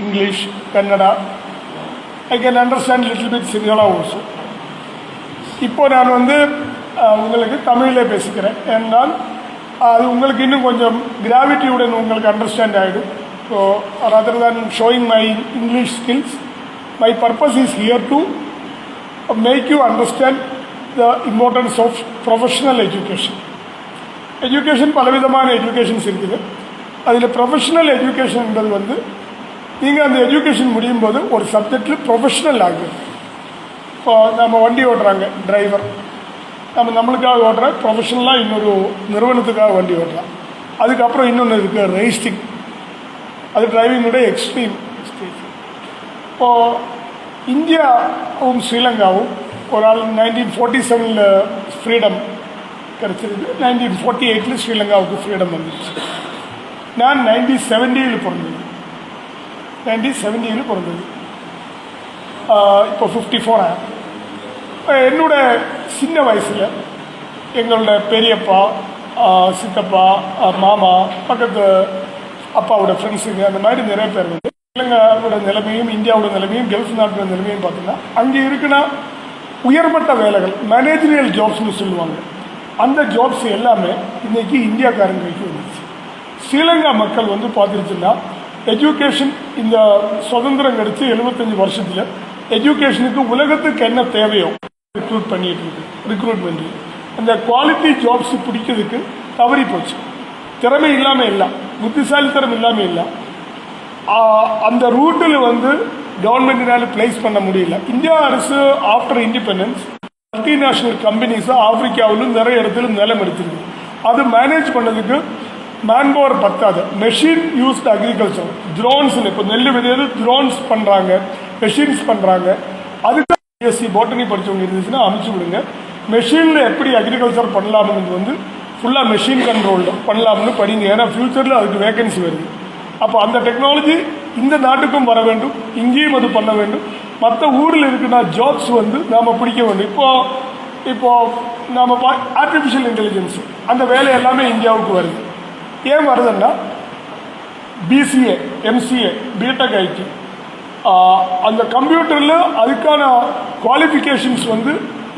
English, Kannada. I can understand little bit Sinhala also. இப்போ நான் வந்து உங்களுக்கு தமிழில் பேசிக்கிறேன். ஏன்னால் அது உங்களுக்கு இன்னும் கொஞ்சம் கிராவிட்டியுடன் உங்களுக்கு அண்டர்ஸ்டாண்ட் ஆகிடும். So rather than showing my English skills, my purpose is here to make you understand the importance of professional education. Education பலவிதமான எஜுகேஷன்ஸ் இருக்குது. அதில் ப்ரொஃபஷனல் எஜுகேஷன்ன்றது வந்து நீங்கள் அந்த எஜுகேஷன் முடியும் போது ஒரு சப்ஜெக்டில் ப்ரொஃபஷனல் ஆகும். இப்போ நம்ம வண்டி ஓட்டுறாங்க, டிரைவர் நம்மளுக்காக ஓட்டுற ப்ரொஃபஷனலாக இன்னொரு நிறுவனத்துக்காக வண்டி ஓட்டுறான். அதுக்கப்புறம் இன்னொன்று இருக்குது ரேசிங். அது டிரைவிங்குடைய எக்ஸ்ட்ரீம் ஸ்டேஜ். இப்போது இந்தியாவும் ஸ்ரீலங்காவும் ஒரு ஆள் 1947 ஃப்ரீடம் கிடச்சிருக்கு. 1948 ஸ்ரீலங்காவுக்கு ஃப்ரீடம் வந்துடுச்சு. நான் 1970 பிறந்தது. இப்போ 54 ஆகும். என்னோட சின்ன வயசில் எங்களோட பெரியப்பா, சித்தப்பா, மாமா, பக்கத்து அப்பாவோட ஃப்ரெண்ட்ஸுங்க, அந்த மாதிரி நிறைய பேர் வந்து ஸ்ரீலங்காவோட நிலைமையும் இந்தியாவோட நிலைமையும் கல்ஃப் நாட்டோட நிலைமையும் பார்த்தீங்கன்னா அங்கே இருக்குன்னா உயர்மட்ட வேலைகள், மேனேஜரியல் ஜாப்ஸ்னு சொல்லுவாங்க. அந்த ஜாப்ஸ் எல்லாமே இன்றைக்கி இந்தியாக்காரங்களுக்கு வந்துச்சு. ஸ்ரீலங்கா மக்கள் வந்து பார்த்துருச்சுன்னா எஜுகேஷன் இந்த சுதந்திரம் கிடச்சி 75 வருஷத்தில் எஜுகேஷனுக்கு உலகத்துக்கு என்ன தேவையோ ரிக்ரூட்மெண்ட் அந்த குவாலிட்டி ஜாப்ஸ் பிடிக்கிறதுக்கு தவறி போச்சு. திறமை இல்லாமல் இல்லை, புத்திசாலித்தனம் இல்லாமல் இல்லை. அந்த ரூட்டில் வந்து கவர்மெண்ட்டினால பிளேஸ் பண்ண முடியல. இந்தியா அரசு ஆஃப்டர் இண்டிபெண்டன்ஸ் மல்டிநேஷ்னல் கம்பெனிஸை ஆப்பிரிக்காவிலும் நிறைய இடத்துல நிலம் எடுத்துருக்கு. அது மேனேஜ் பண்ணதுக்கு மேன்பவர் பத்தாது. மெஷின் யூஸ்ட் அக்ரிகல்ச்சர், ட்ரோன்ஸ், இப்போ நெல் விதையாது ட்ரோன்ஸ் பண்ணுறாங்க, மெஷின்ஸ் பண்ணுறாங்க. அதுக்கு பிஎஸ்சி பாட்டனி படித்தவங்க இருந்துச்சுன்னா அனுப்பிச்சி விடுங்க. மெஷினில் எப்படி அக்ரிகல்ச்சர் பண்ணலாம்னு வந்து ஃபுல்லாக மெஷின் கண்ட்ரோல்டு பண்ணலாம்னு படிங்க. ஏன்னா ஃப்யூச்சரில் அதுக்கு வேகன்சி வருது. அப்போ அந்த டெக்னாலஜி இந்த நாட்டுக்கும் வர வேண்டும், இங்கேயும் அது பண்ண வேண்டும். மற்ற ஊரில் இருக்குன்னா ஜாப்ஸ் வந்து நாம் பிடிக்க வேண்டும். இப்போது நாம் ஆர்டிஃபிஷியல் இன்டெலிஜென்ஸ் அந்த வேலை எல்லாமே இந்தியாவுக்கு வருது. ஏன் வருதுன்னா பிசிஏ, எம்சிஏ, பிடெக், ஐடி அந்த கம்ப்யூட்டரில் அதுக்கான குவாலிஃபிகேஷன்ஸ் வந்து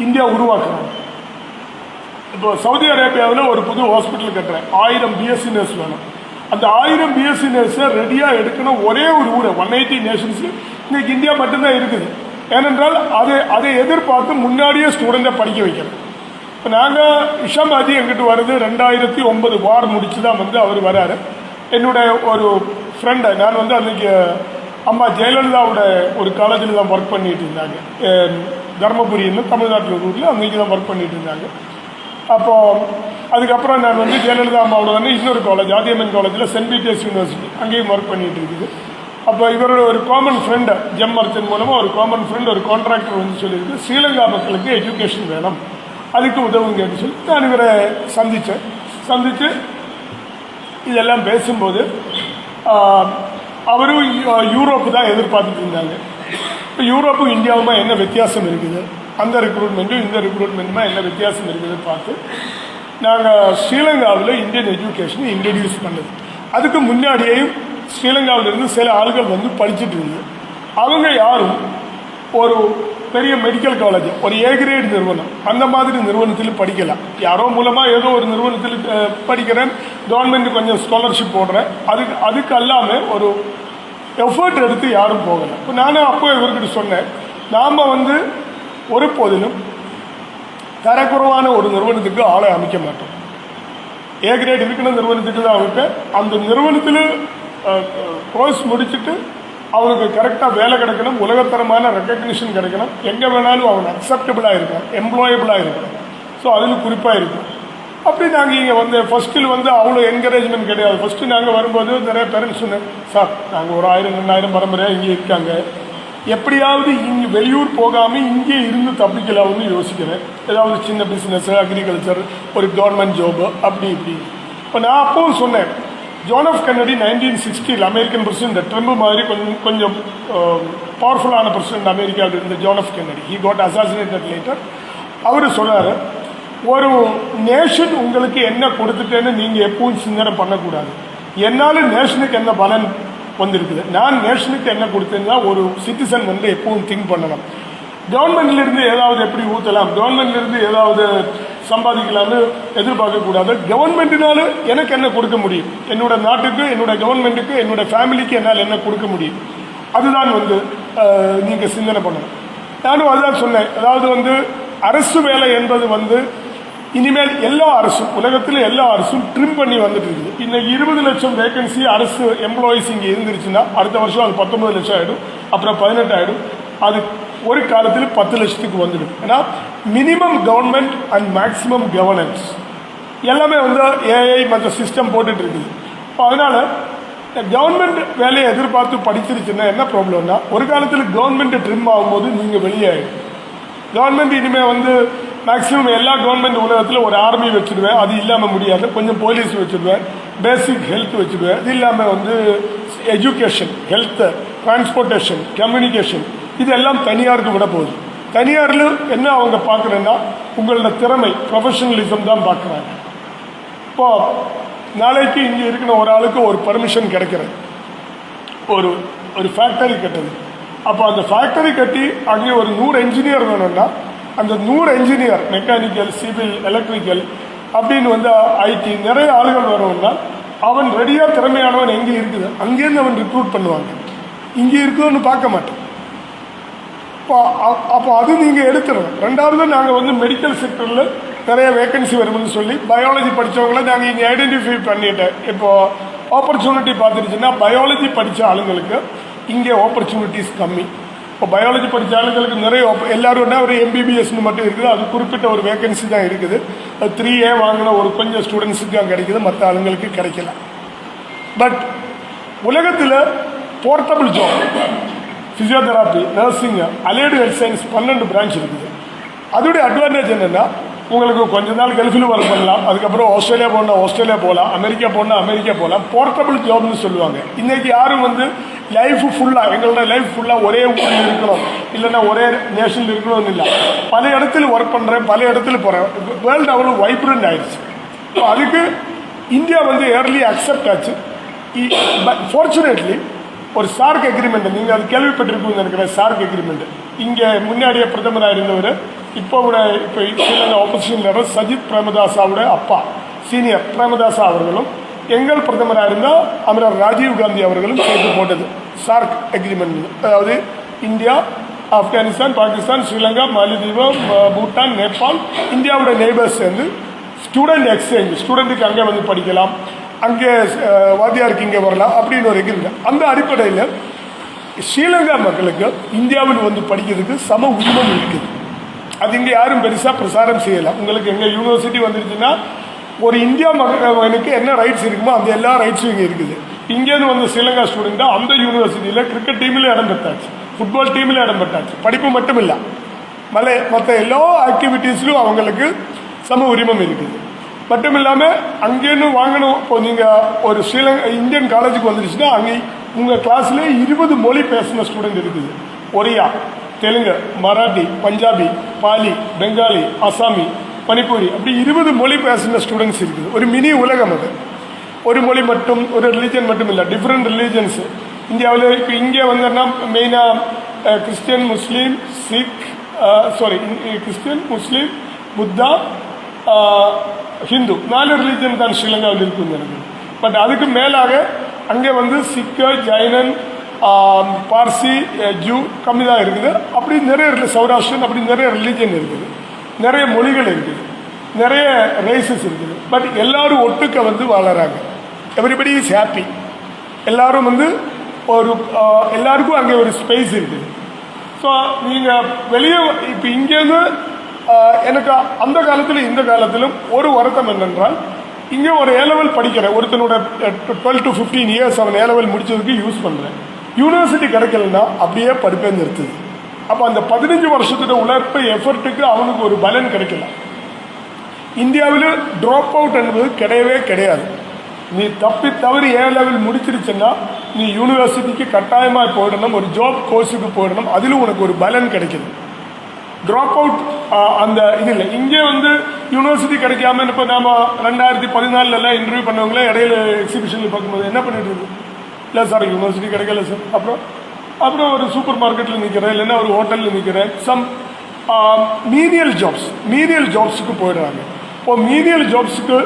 இந்தியா உருவாக்குறாங்க. இப்போ சவுதி அரேபியாவில் ஒரு புது ஹாஸ்பிட்டல் கட்டுறேன், 1000 பிஎஸ்சி நர்ஸ் வேணும். அந்த 1000 பிஎஸ்சி நர்ஸை ரெடியாக எடுக்கணும். ஒரே ஒரு ஊரை 180 நேஷன்ஸு இன்றைக்கி இந்தியா மட்டும்தான் இருக்குது. ஏனென்றால் அதை எதிர்பார்த்து முன்னாடியே ஸ்டூடெண்ட்டை படிக்க வைக்கிறோம். இப்போ நாங்கள் இஷாமாதி எங்கிட்ட வருது 2009 வார் முடிச்சு தான் வந்து அவர் வராரு. என்னுடைய ஒரு ஃப்ரெண்டை நான் வந்து அன்றைக்கி அம்மா ஜெயலலிதாவோட ஒரு காலேஜில் தான் ஒர்க் பண்ணிகிட்டு இருந்தாங்க, தர்மபுரின்னு தமிழ்நாட்டில் ஒரு ஊரில் அன்றைக்கி தான் ஒர்க் பண்ணிகிட்டு இருந்தாங்க. அப்போது அதுக்கப்புறம் நான் வந்து ஜெயலலிதா அம்மாவோட வந்து இன்னொரு காலேஜ் அதியம்மன் காலேஜில் சென்ட் பீட்டர்ஸ் யூனிவர்சிட்டி அங்கேயும் ஒர்க் பண்ணிகிட்டு இருக்குது. அப்போ இவரோட ஒரு காமன் ஃப்ரெண்டு ஜெம்மர்ச்சன் மூலமாக ஒரு காமன் ஃப்ரெண்ட் ஒரு கான்ட்ராக்டர் வந்து சொல்லியிருக்கு, ஸ்ரீலங்கா மக்களுக்கு எஜுகேஷன் வேணும், அதுக்கு உதவுங்கன்னு சொல்லி நான் இவரை சந்தித்து இதெல்லாம் பேசும்போது அவரும் யூரோப்பு தான் எதிர்பார்த்துட்டு இருந்தாங்க. இப்போ யூரோப்பும் இந்தியாவுமா என்ன வித்தியாசம் இருக்குது, அந்த ரெக்ரூட்மெண்ட்டும் இந்த ரெக்ரூட்மெண்ட்டுமா என்ன வித்தியாசம் இருக்குதுன்னு பார்த்து நாங்கள் ஸ்ரீலங்காவில் இந்தியன் எஜுகேஷனை இன்ட்ரடியூஸ் பண்ணது. அதுக்கு முன்னாடியேயும் ஸ்ரீலங்காவிலிருந்து சில ஆள்கள் வந்து படிச்சுட்டு இருந்தது. அவங்க யாரும் ஒரு பெரிய மெடிக்கல் காலேஜ், ஒரு ஏ கிரேட் நிறுவனம், அந்த மாதிரி நிறுவனத்தில் படிக்கலாம். யாரோ மூலமாக ஏதோ ஒரு நிறுவனத்தில் படிக்கிறேன், கவர்மெண்ட் கொஞ்சம் ஸ்காலர்ஷிப் போடுறேன், அதுக்கு அல்லாமல் ஒரு எஃபர்ட் எடுத்து யாரும் போகலை. இப்போ நானும் அப்போ இவர்கிட்ட சொன்னேன், நாம் வந்து ஒரு போதிலும் தரக்குறைவான ஒரு நிறுவனத்துக்கு ஆளை அமைக்க மாட்டோம். ஏ கிரேட் இருக்கிற நிறுவனத்துக்கு தான் அமைக்க. அந்த நிறுவனத்தில் கோர்ஸ் முடிச்சுட்டு அவனுக்கு கரெக்டாக வேலை கிடைக்கணும், உலகத்தரமான ரெக்கக்னிஷன் கிடைக்கணும், எங்கே வேணாலும் அவன் அக்செப்டபுளாக இருக்கும், எம்ப்ளாயபிளாக இருக்கும். ஸோ அதில் குறிப்பாக இருக்கும். அப்படி நாங்கள் இங்கே வந்து ஃபஸ்ட்டில் வந்து அவ்வளோ என்கரேஜ்மெண்ட் கிடையாது. ஃபஸ்ட்டு நாங்கள் வரும்போது நிறைய பேரண்ட்ஸ் சொன்னேன், சார் நாங்கள் ஒரு 1000-2000 பரம்பரையாக இங்கே இருக்காங்க, எப்படியாவது இங்கே வெளியூர் போகாமல் இங்கே இருந்து தப்பிக்கலாம்னு யோசிக்கிறேன். ஏதாவது சின்ன பிஸ்னஸ், அக்ரிகல்ச்சர், ஒரு கவர்மெண்ட் ஜாபு, அப்படி இப்படி. இப்போ நான் அப்பவும் சொன்னேன், John F Kennedy 1960 American president, Trump மாதிரி கொஞ்சம் பவர்ஃபுல்லான பிரசிடென்ட் அமெரிக்காவில் இருந்த John F Kennedy, he got assassinated later. அவர் சொன்னார், ஒரு நேஷன் உங்களுக்கு என்ன கொடுத்துட்டேன்னு நீங்கள் எப்பவும் சிந்தனை பண்ணக்கூடாது, என்னால் நேஷனுக்கு என்ன பலன் வந்திருக்குது. நான் நேஷனுக்கு என்ன கொடுத்தேன்னா, ஒரு சிட்டிசன் வந்து எப்பவும் திங்க் பண்ணணும், கவர்மெண்ட்லேருந்து ஏதாவது எப்படி ஊற்றலாம், கவர்மெண்ட்லேருந்து ஏதாவது சம்பாதிக்கலாம்னு எதிர்பார்க்கக்கூடாது. கவர்மெண்ட்டினால எனக்கு என்ன கொடுக்க முடியும், என்னோட நாட்டுக்கு, என்னோட கவர்மெண்ட்டுக்கு, என்னோட ஃபேமிலிக்கு என்னால் என்ன கொடுக்க முடியும், அதுதான் வந்து நீங்கள் சிந்தனை பண்ணணும். நானும் அதுதான் சொன்னேன். அதாவது வந்து அரசு வேலை என்பது வந்து இனிமேல் எல்லா அரசும், உலகத்தில் எல்லா அரசும் ட்ரிம் பண்ணி வந்துட்டு இருக்குது. இன்னைக்கு 20 லட்சம் வேகன்சி அரசு எம்ப்ளாயிஸ் இங்கே இருந்துருச்சுன்னா அடுத்த வருஷம் அது 19 லட்சம் ஆகிடும், அப்புறம் 18 ஆகிடும், அது ஒரு காலத்தில் 10 லட்சத்துக்கு வந்துடும். ஏன்னா minimum government and maximum governance எல்லாமே வந்து ஏஐ மற்ற சிஸ்டம் போட்டுட்டு இருக்குது. இப்போ அதனால கவர்மெண்ட் வேலையை எதிர்பார்த்து படிச்சிருச்சுன்னா என்ன ப்ராப்ளம்னா, ஒரு காலத்தில் கவர்மெண்ட் ட்ரிம் ஆகும்போது நீங்கள் வெளியே ஆகிடும். கவர்மெண்ட் இனிமேல் வந்து மேக்ஸிமம் எல்லா கவர்மெண்ட் உலகத்தில் ஒரு ஆர்மி வச்சுடுவேன், அது இல்லாமல் முடியாது, கொஞ்சம் போலீஸ் வச்சுடுவேன், பேசிக் ஹெல்த் வச்சுடுவேன், இது இல்லாமல் வந்து எஜுகேஷன், ஹெல்த்து, டிரான்ஸ்போர்ட்டேஷன், கம்யூனிகேஷன் இதெல்லாம் தனியாருக்கு விட போகுது. தனியாரில் என்ன அவங்க பார்க்குறேன்னா உங்களோட திறமை, ப்ரொஃபஷனலிசம் தான் பார்க்குறாங்க. இப்போ நாளைக்கு இங்கே இருக்கிற ஒரு ஆளுக்கு ஒரு பர்மிஷன் கிடைக்கிறது, ஒரு ஃபேக்டரி கட்டுது. அப்போ அந்த ஃபேக்டரி கட்டி அங்கே ஒரு 100 என்ஜினியர் வேணும்னா அந்த 100 என்ஜினியர் மெக்கானிக்கல், சிவில், எலக்ட்ரிக்கல் அப்படின்னு வந்து ஐடி நிறைய ஆளுகள் வரணும்னா அவன் ரெடியாக திறமையானவன் எங்கே இருக்குது அங்கேருந்து அவன் ரிக்ரூட் பண்ணுவாங்க. இங்கே இருக்குன்னு பார்க்க மாட்டேன். அப்போ அது நீங்கள் எடுத்துடணும். ரெண்டாவது நாங்கள் வந்து மெடிக்கல் செக்டரில் நிறைய வேக்கன்சி வரும்னு சொல்லி பயாலஜி படித்தவங்கள நாங்கள் இங்கே ஐடென்டிஃபை பண்ணிட்டேன். இப்போது ஆப்பர்ச்சுனிட்டி பார்த்துருச்சுன்னா பயாலஜி படித்த ஆளுங்களுக்கு இங்கே ஆப்பர்ச்சுனிட்டிஸ் கம்மி. இப்போ பயாலஜி படித்த ஆளுங்களுக்கு நிறைய எல்லாரும்னா ஒரு எம்பிபிஎஸ்னு மட்டும் இருக்குது, அது குறிப்பிட்ட ஒரு வேக்கன்சி தான் இருக்குது. 3A வாங்கின ஒரு கொஞ்சம் ஸ்டூடெண்ட்ஸுக்கு அங்கே கிடைக்குது, மற்ற ஆளுங்களுக்கு கிடைக்கல. பட் உலகத்தில் portable job, physiotherapy, nursing, allied health science 12 branch இருக்குது. அதோடைய அட்வான்டேஜ் என்னென்னா உங்களுக்கு கொஞ்ச நாள் கல்ஃபில் ஒர்க் பண்ணலாம், அதுக்கப்புறம் ஆஸ்திரேலியா போனால் ஆஸ்திரேலியா போகலாம், அமெரிக்கா போனால் அமெரிக்கா போகலாம். போர்ட்டபிள் ஜாப்னு சொல்லுவாங்க. இன்றைக்கி யாரும் வந்து லைஃப் ஃபுல்லாக எங்களோட லைஃப் ஃபுல்லாக ஒரே ஊரில் இருக்கணும், இல்லைன்னா ஒரே நேஷனில் இருக்கணும்னு இல்லை. பல இடத்துல ஒர்க் பண்ணுறேன், பல இடத்துல போகிறேன். வேர்ல்டு அவ்வளோ வைப்ரண்ட் ஆயிடுச்சு. ஸோ அதுக்கு இந்தியா வந்து ஏர்லி அக்செப்ட் ஆச்சு. ஃபார்ச்சுனேட்லி ஒரு சார்க் அக்ரிமெண்ட், நீங்கள் அது கேள்விப்பட்டிருப்பீங்கன்னு நினைக்கிறேன். சார்க் அக்ரிமெண்ட் இங்கே முன்னாடியே பிரதமராக இருந்தவர், இப்போ ஸ்ரீலங்கா ஆப்போசிஷன் லீடர் சஜித் பிரேமதாசாவோட அப்பா சீனியர் பிரேமதாசா அவர்களும் எங்கள் பிரதமராக இருந்தால் அமரர் ராஜீவ் காந்தி அவர்களும் சேர்த்து போட்டது சார்க் அக்ரிமெண்ட். அதாவது இந்தியா, ஆப்கானிஸ்தான், பாகிஸ்தான், ஸ்ரீலங்கா, மாலத்தீவு, பூட்டான், நேபாள், இந்தியாவோட நெய்பர்ஸ் சேர்ந்து ஸ்டூடெண்ட் எக்ஸ்சேஞ்ச், ஸ்டூடெண்ட்டுக்கு அங்கே வந்து படிக்கலாம், அங்கே வாத்தியாருக்கு இங்கே வரலாம் அப்படின்னு ஒரு எக்ரிமெண்ட். அந்த அடிப்படையில் ஸ்ரீலங்கா மக்களுக்கு இந்தியாவில் வந்து படிக்கிறதுக்கு சம உரிமை இருக்குது. அது இங்கே யாரும் பெருசாக பிரசாரம் செய்யலாம். உங்களுக்கு எங்கள் யூனிவர்சிட்டி வந்துருச்சுன்னா ஒரு இந்தியா மக்களுக்கு என்ன ரைட்ஸ் இருக்குமோ அந்த எல்லா ரைட்ஸும் இங்கே இருக்குது. இங்கேருந்து வந்து ஸ்ரீலங்கா ஸ்டூடெண்ட்டாக அந்த யூனிவர்சிட்டியில் கிரிக்கெட் டீமில் இடம் பெற்றாச்சு, ஃபுட்பால் டீமில் இடம் பெற்றாச்சு. படிப்பு மட்டும் இல்லை, மற்ற எல்லா ஆக்டிவிட்டீஸ்லையும் அவங்களுக்கு சம உரிமை இருக்குது. மட்டும் இல்லாமல் அங்கேன்னு வாங்கணும். இப்போ நீங்கள் ஒரு ஸ்ரீலங்கா இந்தியன் காலேஜுக்கு வந்துருச்சுன்னா அங்கே உங்கள் கிளாஸில் 20 மொழி பேசின ஸ்டூடெண்ட் இருக்குது. ஒரியா, தெலுங்கு, மராட்டி, பஞ்சாபி, பாலி, பெங்காலி, அசாமி, மணிப்பூரி, அப்படி 20 மொழி பேசின ஸ்டூடெண்ட்ஸ் இருக்குது. ஒரு மினி உலகம் அது. ஒரு மொழி மட்டும், ஒரு ரிலீஜன் மட்டும் இல்லை, டிஃப்ரெண்ட் ரிலீஜன்ஸு இந்தியாவில். இப்போ இங்கே வந்தோன்னா மெயினாக கிறிஸ்டியன், முஸ்லீம், சிக், கிறிஸ்டியன், முஸ்லீம், புத்தா, ஹிந்து, 4 ரிலீஜன் தான் ஸ்ரீலங்காவில் இருக்குன்னு இருக்குது. பட் அதுக்கு மேலாக அங்கே வந்து சிக்கு, ஜைனன், பார்சி, ஜூ கம்மி தான் இருக்குது. அப்படி நிறைய சௌராஷ்டிரன், அப்படி நிறைய ரிலீஜன் இருக்குது, நிறைய மொழிகள் இருக்குது, நிறைய ரேசஸ் இருக்குது. பட் எல்லாரும் ஒட்டுக்க வந்து வாழறாங்க. Everybody is happy. எல்லாரும் வந்து எல்லாருக்கும் அங்கே ஒரு ஸ்பேஸ் இருக்குது. ஸோ நீங்கள் வெளியே இப்போ இங்கேருந்து எனக்கு அந்த காலத்தில் இந்த காலத்திலும் ஒரு வருத்தம் என்னென்றால், இங்கே ஒரு ஏலெவல் படிக்கிற ஒருத்தனோட 12 to 15 இயர்ஸ் அவன் ஏலெவல் முடிச்சதுக்கு யூஸ் பண்ணுறேன். யூனிவர்சிட்டி கிடைக்கலன்னா அப்படியே படிப்பே நிறுத்துது. அப்போ அந்த 15 வருஷத்தோட உழைப்பு எஃபர்ட்டுக்கு அவனுக்கு ஒரு பலன் கிடைக்கல. இந்தியாவில் ட்ராப் அவுட் என்பது கிடையவே கிடையாது. நீ தவறி ஏலெவல் முடிச்சிருச்சுன்னா நீ யூனிவர்சிட்டிக்கு கட்டாயமாக போயிடணும், ஒரு ஜாப் கோர்ஸுக்கு போயிடணும், அதில் உனக்கு ஒரு பலன் கிடைக்கிது. ட்ராப் அவுட் அந்த இது இல்லை. இங்கே வந்து யூனிவர்சிட்டி கிடைக்காம இப்போ நாம் 2014 இன்டர்வியூ பண்ணவங்களே இடையில எக்ஸிபிஷனில் பார்க்கும்போது என்ன பண்ணிட்டு இருக்கு, இல்லை சார் யூனிவர்சிட்டி கிடைக்கல சார். அப்புறம் ஒரு சூப்பர் மார்க்கெட்டில் நிற்கிறேன், இல்லைன்னா ஒரு ஹோட்டலில் நிற்கிறேன். சம் மீனியல் ஜாப்ஸுக்கு போயிடுறாங்க. இப்போ மீனியல் ஜாப்ஸுக்கு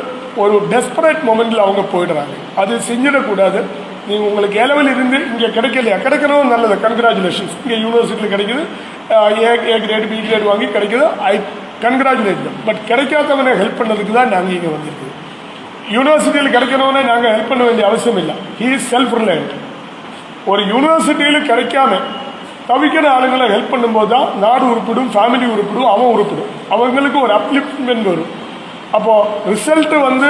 ஒரு டெஸ்பரேட் மொமெண்ட்டில் அவங்க போயிடுறாங்க. அது செஞ்சிடக்கூடாது. நீங்கள் உங்களுக்கு ஏலவில் இருந்து இங்கே கிடைக்கலையா, கிடைக்கணும் நல்லது, கங்க்ராச்சுலேஷன்ஸ். இங்கே யூனிவர்சிட்டியில் கிடைக்குது, ஏ கிரேட் பி கிரேட் வாங்கி கிடைக்குது, ஐ கங்க்ராச்சுலேட். பட் கிடைக்காதவனை ஹெல்ப் பண்ணதுக்கு தான் நாங்கள் இங்கே வந்திருக்குது. யூனிவர்சிட்டியில் கிடைக்கிறவனே நாங்கள் ஹெல்ப் பண்ண வேண்டிய அவசியம் இல்லை. He is self reliant. ஒரு யூனிவர்சிட்டியில் கிடைக்காம தவிக்கிற ஆளுங்களை ஹெல்ப் பண்ணும்போது தான் நாடு உருப்பிடும், ஃபேமிலி உருப்பிடும், அவன் உருப்பிடும், அவங்களுக்கு ஒரு அப்லிப்மெண்ட் வரும். அப்போது ரிசல்ட்டு வந்து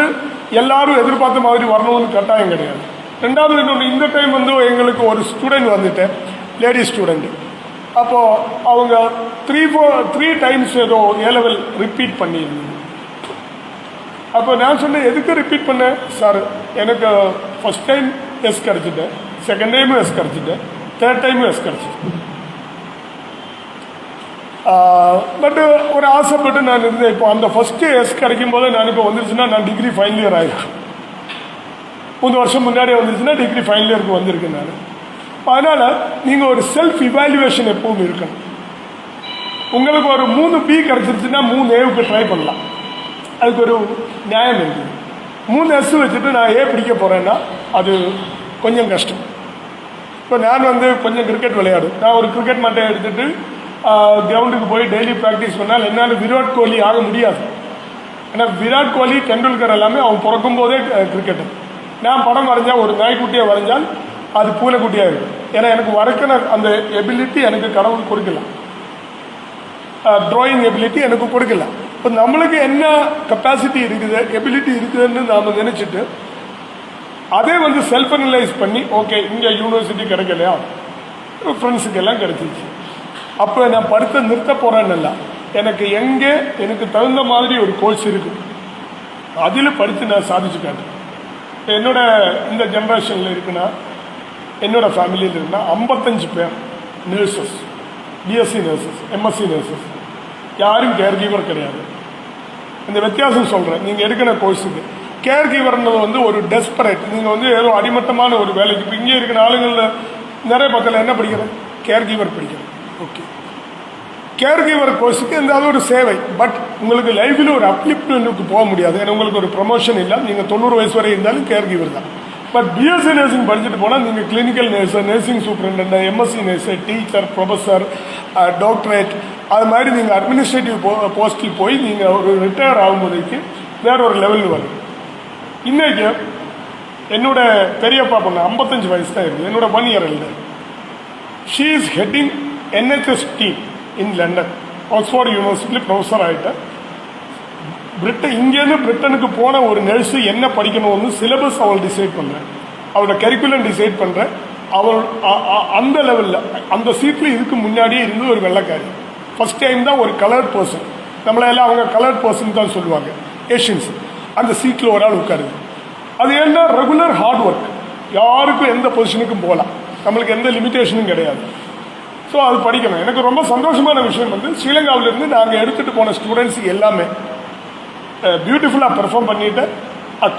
எல்லாரும் எதிர்பார்த்த மாதிரி வரணும்னு கட்டாயம் கிடையாது. ரெண்டாவது இன்னொன்று, இந்த டைம் வந்து எங்களுக்கு ஒரு ஸ்டூடெண்ட் வந்துட்டு, லேடி ஸ்டூடெண்ட்டு, அப்போது அவங்க 3 டைம்ஸ் ஏதோ ஏ லெவல் ரிப்பீட் பண்ணியிருந்தது. அப்போ நான் சொன்னேன், எதுக்கு ரிப்பீட் பண்ணேன் சார்? எனக்கு ஃபஸ்ட் டைம் எஸ் கிடச்சிட்டேன், செகண்ட் டைமும் எஸ் கிடச்சிட்டேன், தேர்ட் டைமும் எஸ் கிடச்சிட்டேன். பட்டு ஒரு ஆசைப்பட்டு நான் இருந்தேன். இப்போ அந்த ஃபஸ்ட்டு எஸ் கிடைக்கும் போது நான் இப்போ வந்துருச்சுன்னா நான் டிகிரி ஃபைனல் இயர் ஆகிருக்கேன். 3 வருஷம் முன்னாடியே வந்துருச்சுன்னா டிகிரி ஃபைனல் இயருக்கு வந்திருக்கேன் நான். அதனால் நீங்கள் ஒரு செல்ஃப் இவாலுவேஷன் எப்பவும் இருக்கணும். உங்களுக்கு ஒரு 3 பி கிடச்சிருச்சுன்னா 3 ஏவுக்கு ட்ரை பண்ணலாம். அதுக்கு ஒரு நியாயம் இருக்குது. 3 எஸ் வச்சுட்டு நான் ஏ பிடிக்க போகிறேன்னா அது கொஞ்சம் கஷ்டம். இப்போ நான் வந்து கொஞ்சம் கிரிக்கெட் விளையாடும். நான் ஒரு கிரிக்கெட் மட்டை எடுத்துகிட்டு கிரவுண்டுக்கு போய் டெய்லி ப்ராக்டிஸ் பண்ணால் என்னால் விராட் கோலி ஆக முடியாது. ஏன்னா விராட் கோலி, டெண்டுல்கர் எல்லாமே அவன் பிறக்கும் போதே கிரிக்கெட்டர். நான் படம் வரைஞ்சால், ஒரு நாய்க்குட்டியை வரைஞ்சால் அது பூனைக்குட்டியாக இருக்கும். ஏன்னா எனக்கு வரைக்கிற அந்த எபிலிட்டி எனக்கு கடவுள் கொடுக்கல, ட்ராயிங் எபிலிட்டி எனக்கு கொடுக்கல. இப்போ நம்மளுக்கு என்ன கெப்பாசிட்டி இருக்குது, எபிலிட்டி இருக்குதுன்னு நாம் நினச்சிட்டு அதே வந்து செல்ஃப் அனலைஸ் பண்ணி, ஓகே இங்கே யூனிவர்சிட்டி கிடைக்கலையா, ஃப்ரெண்ட்ஸுக்கு எல்லாம் கிடைச்சிச்சு, அப்போ நான் படித்த நிறுத்த போகிறேன்னு எனக்கு எங்கே எனக்கு தகுந்த மாதிரி ஒரு கோர்ஸ் இருக்குது, அதில் படித்து நான் சாதிச்சு காட்டுறேன். என்னோட இந்த ஜென்ரேஷனில் இருக்குன்னா, என்னோட ஃபேமிலியில் இருக்குன்னா 55 பேர் nurses, BSc nurses, MSc nurses, யாரும் கேர் கீவர் கிடையாது. இந்த வித்தியாசம் சொல்கிறேன். நீங்கள் எடுக்கிற கோர்ஸுக்கு கேர் கீவர்ன்றது வந்து ஒரு டெஸ்பரேட், நீங்கள் வந்து ஏதோ அடிமட்டமான ஒரு வேலைக்கு. இப்போ இங்கே இருக்கிற ஆளுங்களில் நிறைய பக்கத்தில் என்ன படிக்கிறேன், கேர் கீவர் படிக்கிறேன். ஓகே, கேர் கீவர் கோர்ஸுக்கு அது ஒரு சேவை. பட் உங்களுக்கு லைஃப்பில் ஒரு அப்லிப்மெண்ட்டுக்கு போக முடியாது. ஏன்னா உங்களுக்கு ஒரு ப்ரொமோஷன் இல்லை. நீங்கள் 90 வயசு வரை இருந்தாலும் கேர் கீவர் தான். பட் பிஎஸ்சி நர்சிங் படிச்சுட்டு போனால் நீங்கள் clinical nurse, nursing superintendent, MSc nurse, teacher, professor, doctorate, அது மாதிரி நீங்கள் அட்மினிஸ்ட்ரேட்டிவ் போஸ்ட்டில் போய் நீங்கள் ஒரு ரிட்டையர் ஆகும்போதைக்கு வேற ஒரு லெவலில் வரும். இன்றைக்கி என்னோட பெரியப்பா பொண்ணு 55 வயசு தான் இருக்குது. என்னோட 1 இயர் இல்லை. She is heading NHS team in London, Oxford யூனிவர்சிட்டியில் ப்ரொஃபஸர் ஆகிட்டேன். இங்கேருந்து பிரிட்டனுக்கு போன ஒரு நர்ஸு என்ன படிக்கணும்னு சிலபஸ் அவள் டிசைட் பண்ணுறேன், அவளோட கரிக்குலம் டிசைட் பண்ணுறேன். அவள் அந்த லெவலில் அந்த சீட்டில் இதுக்கு முன்னாடியே இருந்து ஒரு வெள்ளைக்காரி. ஃபஸ்ட் டைம் தான் ஒரு கலர்ட் பர்சன், நம்மளெல்லாம் அவங்க கலர்ட் பர்சன் தான் சொல்லுவாங்க, ஏஷியன்ஸ், அந்த சீட்டில் ஒரு ஆள் உட்காருது. அது என்ன, ரெகுலர் ஹார்ட் ஒர்க். யாருக்கும் எந்த பொசிஷனுக்கும் போகலாம், நம்மளுக்கு எந்த லிமிட்டேஷனும் கிடையாது. ஸோ அது படிக்கணும். எனக்கு ரொம்ப சந்தோஷமான விஷயம் வந்து ஸ்ரீலங்காவிலேருந்து நாங்கள் எடுத்துகிட்டு போன ஸ்டூடெண்ட்ஸ் எல்லாமே பியூட்டிஃபுல்லாக பெர்ஃபார்ம் பண்ணிவிட்டு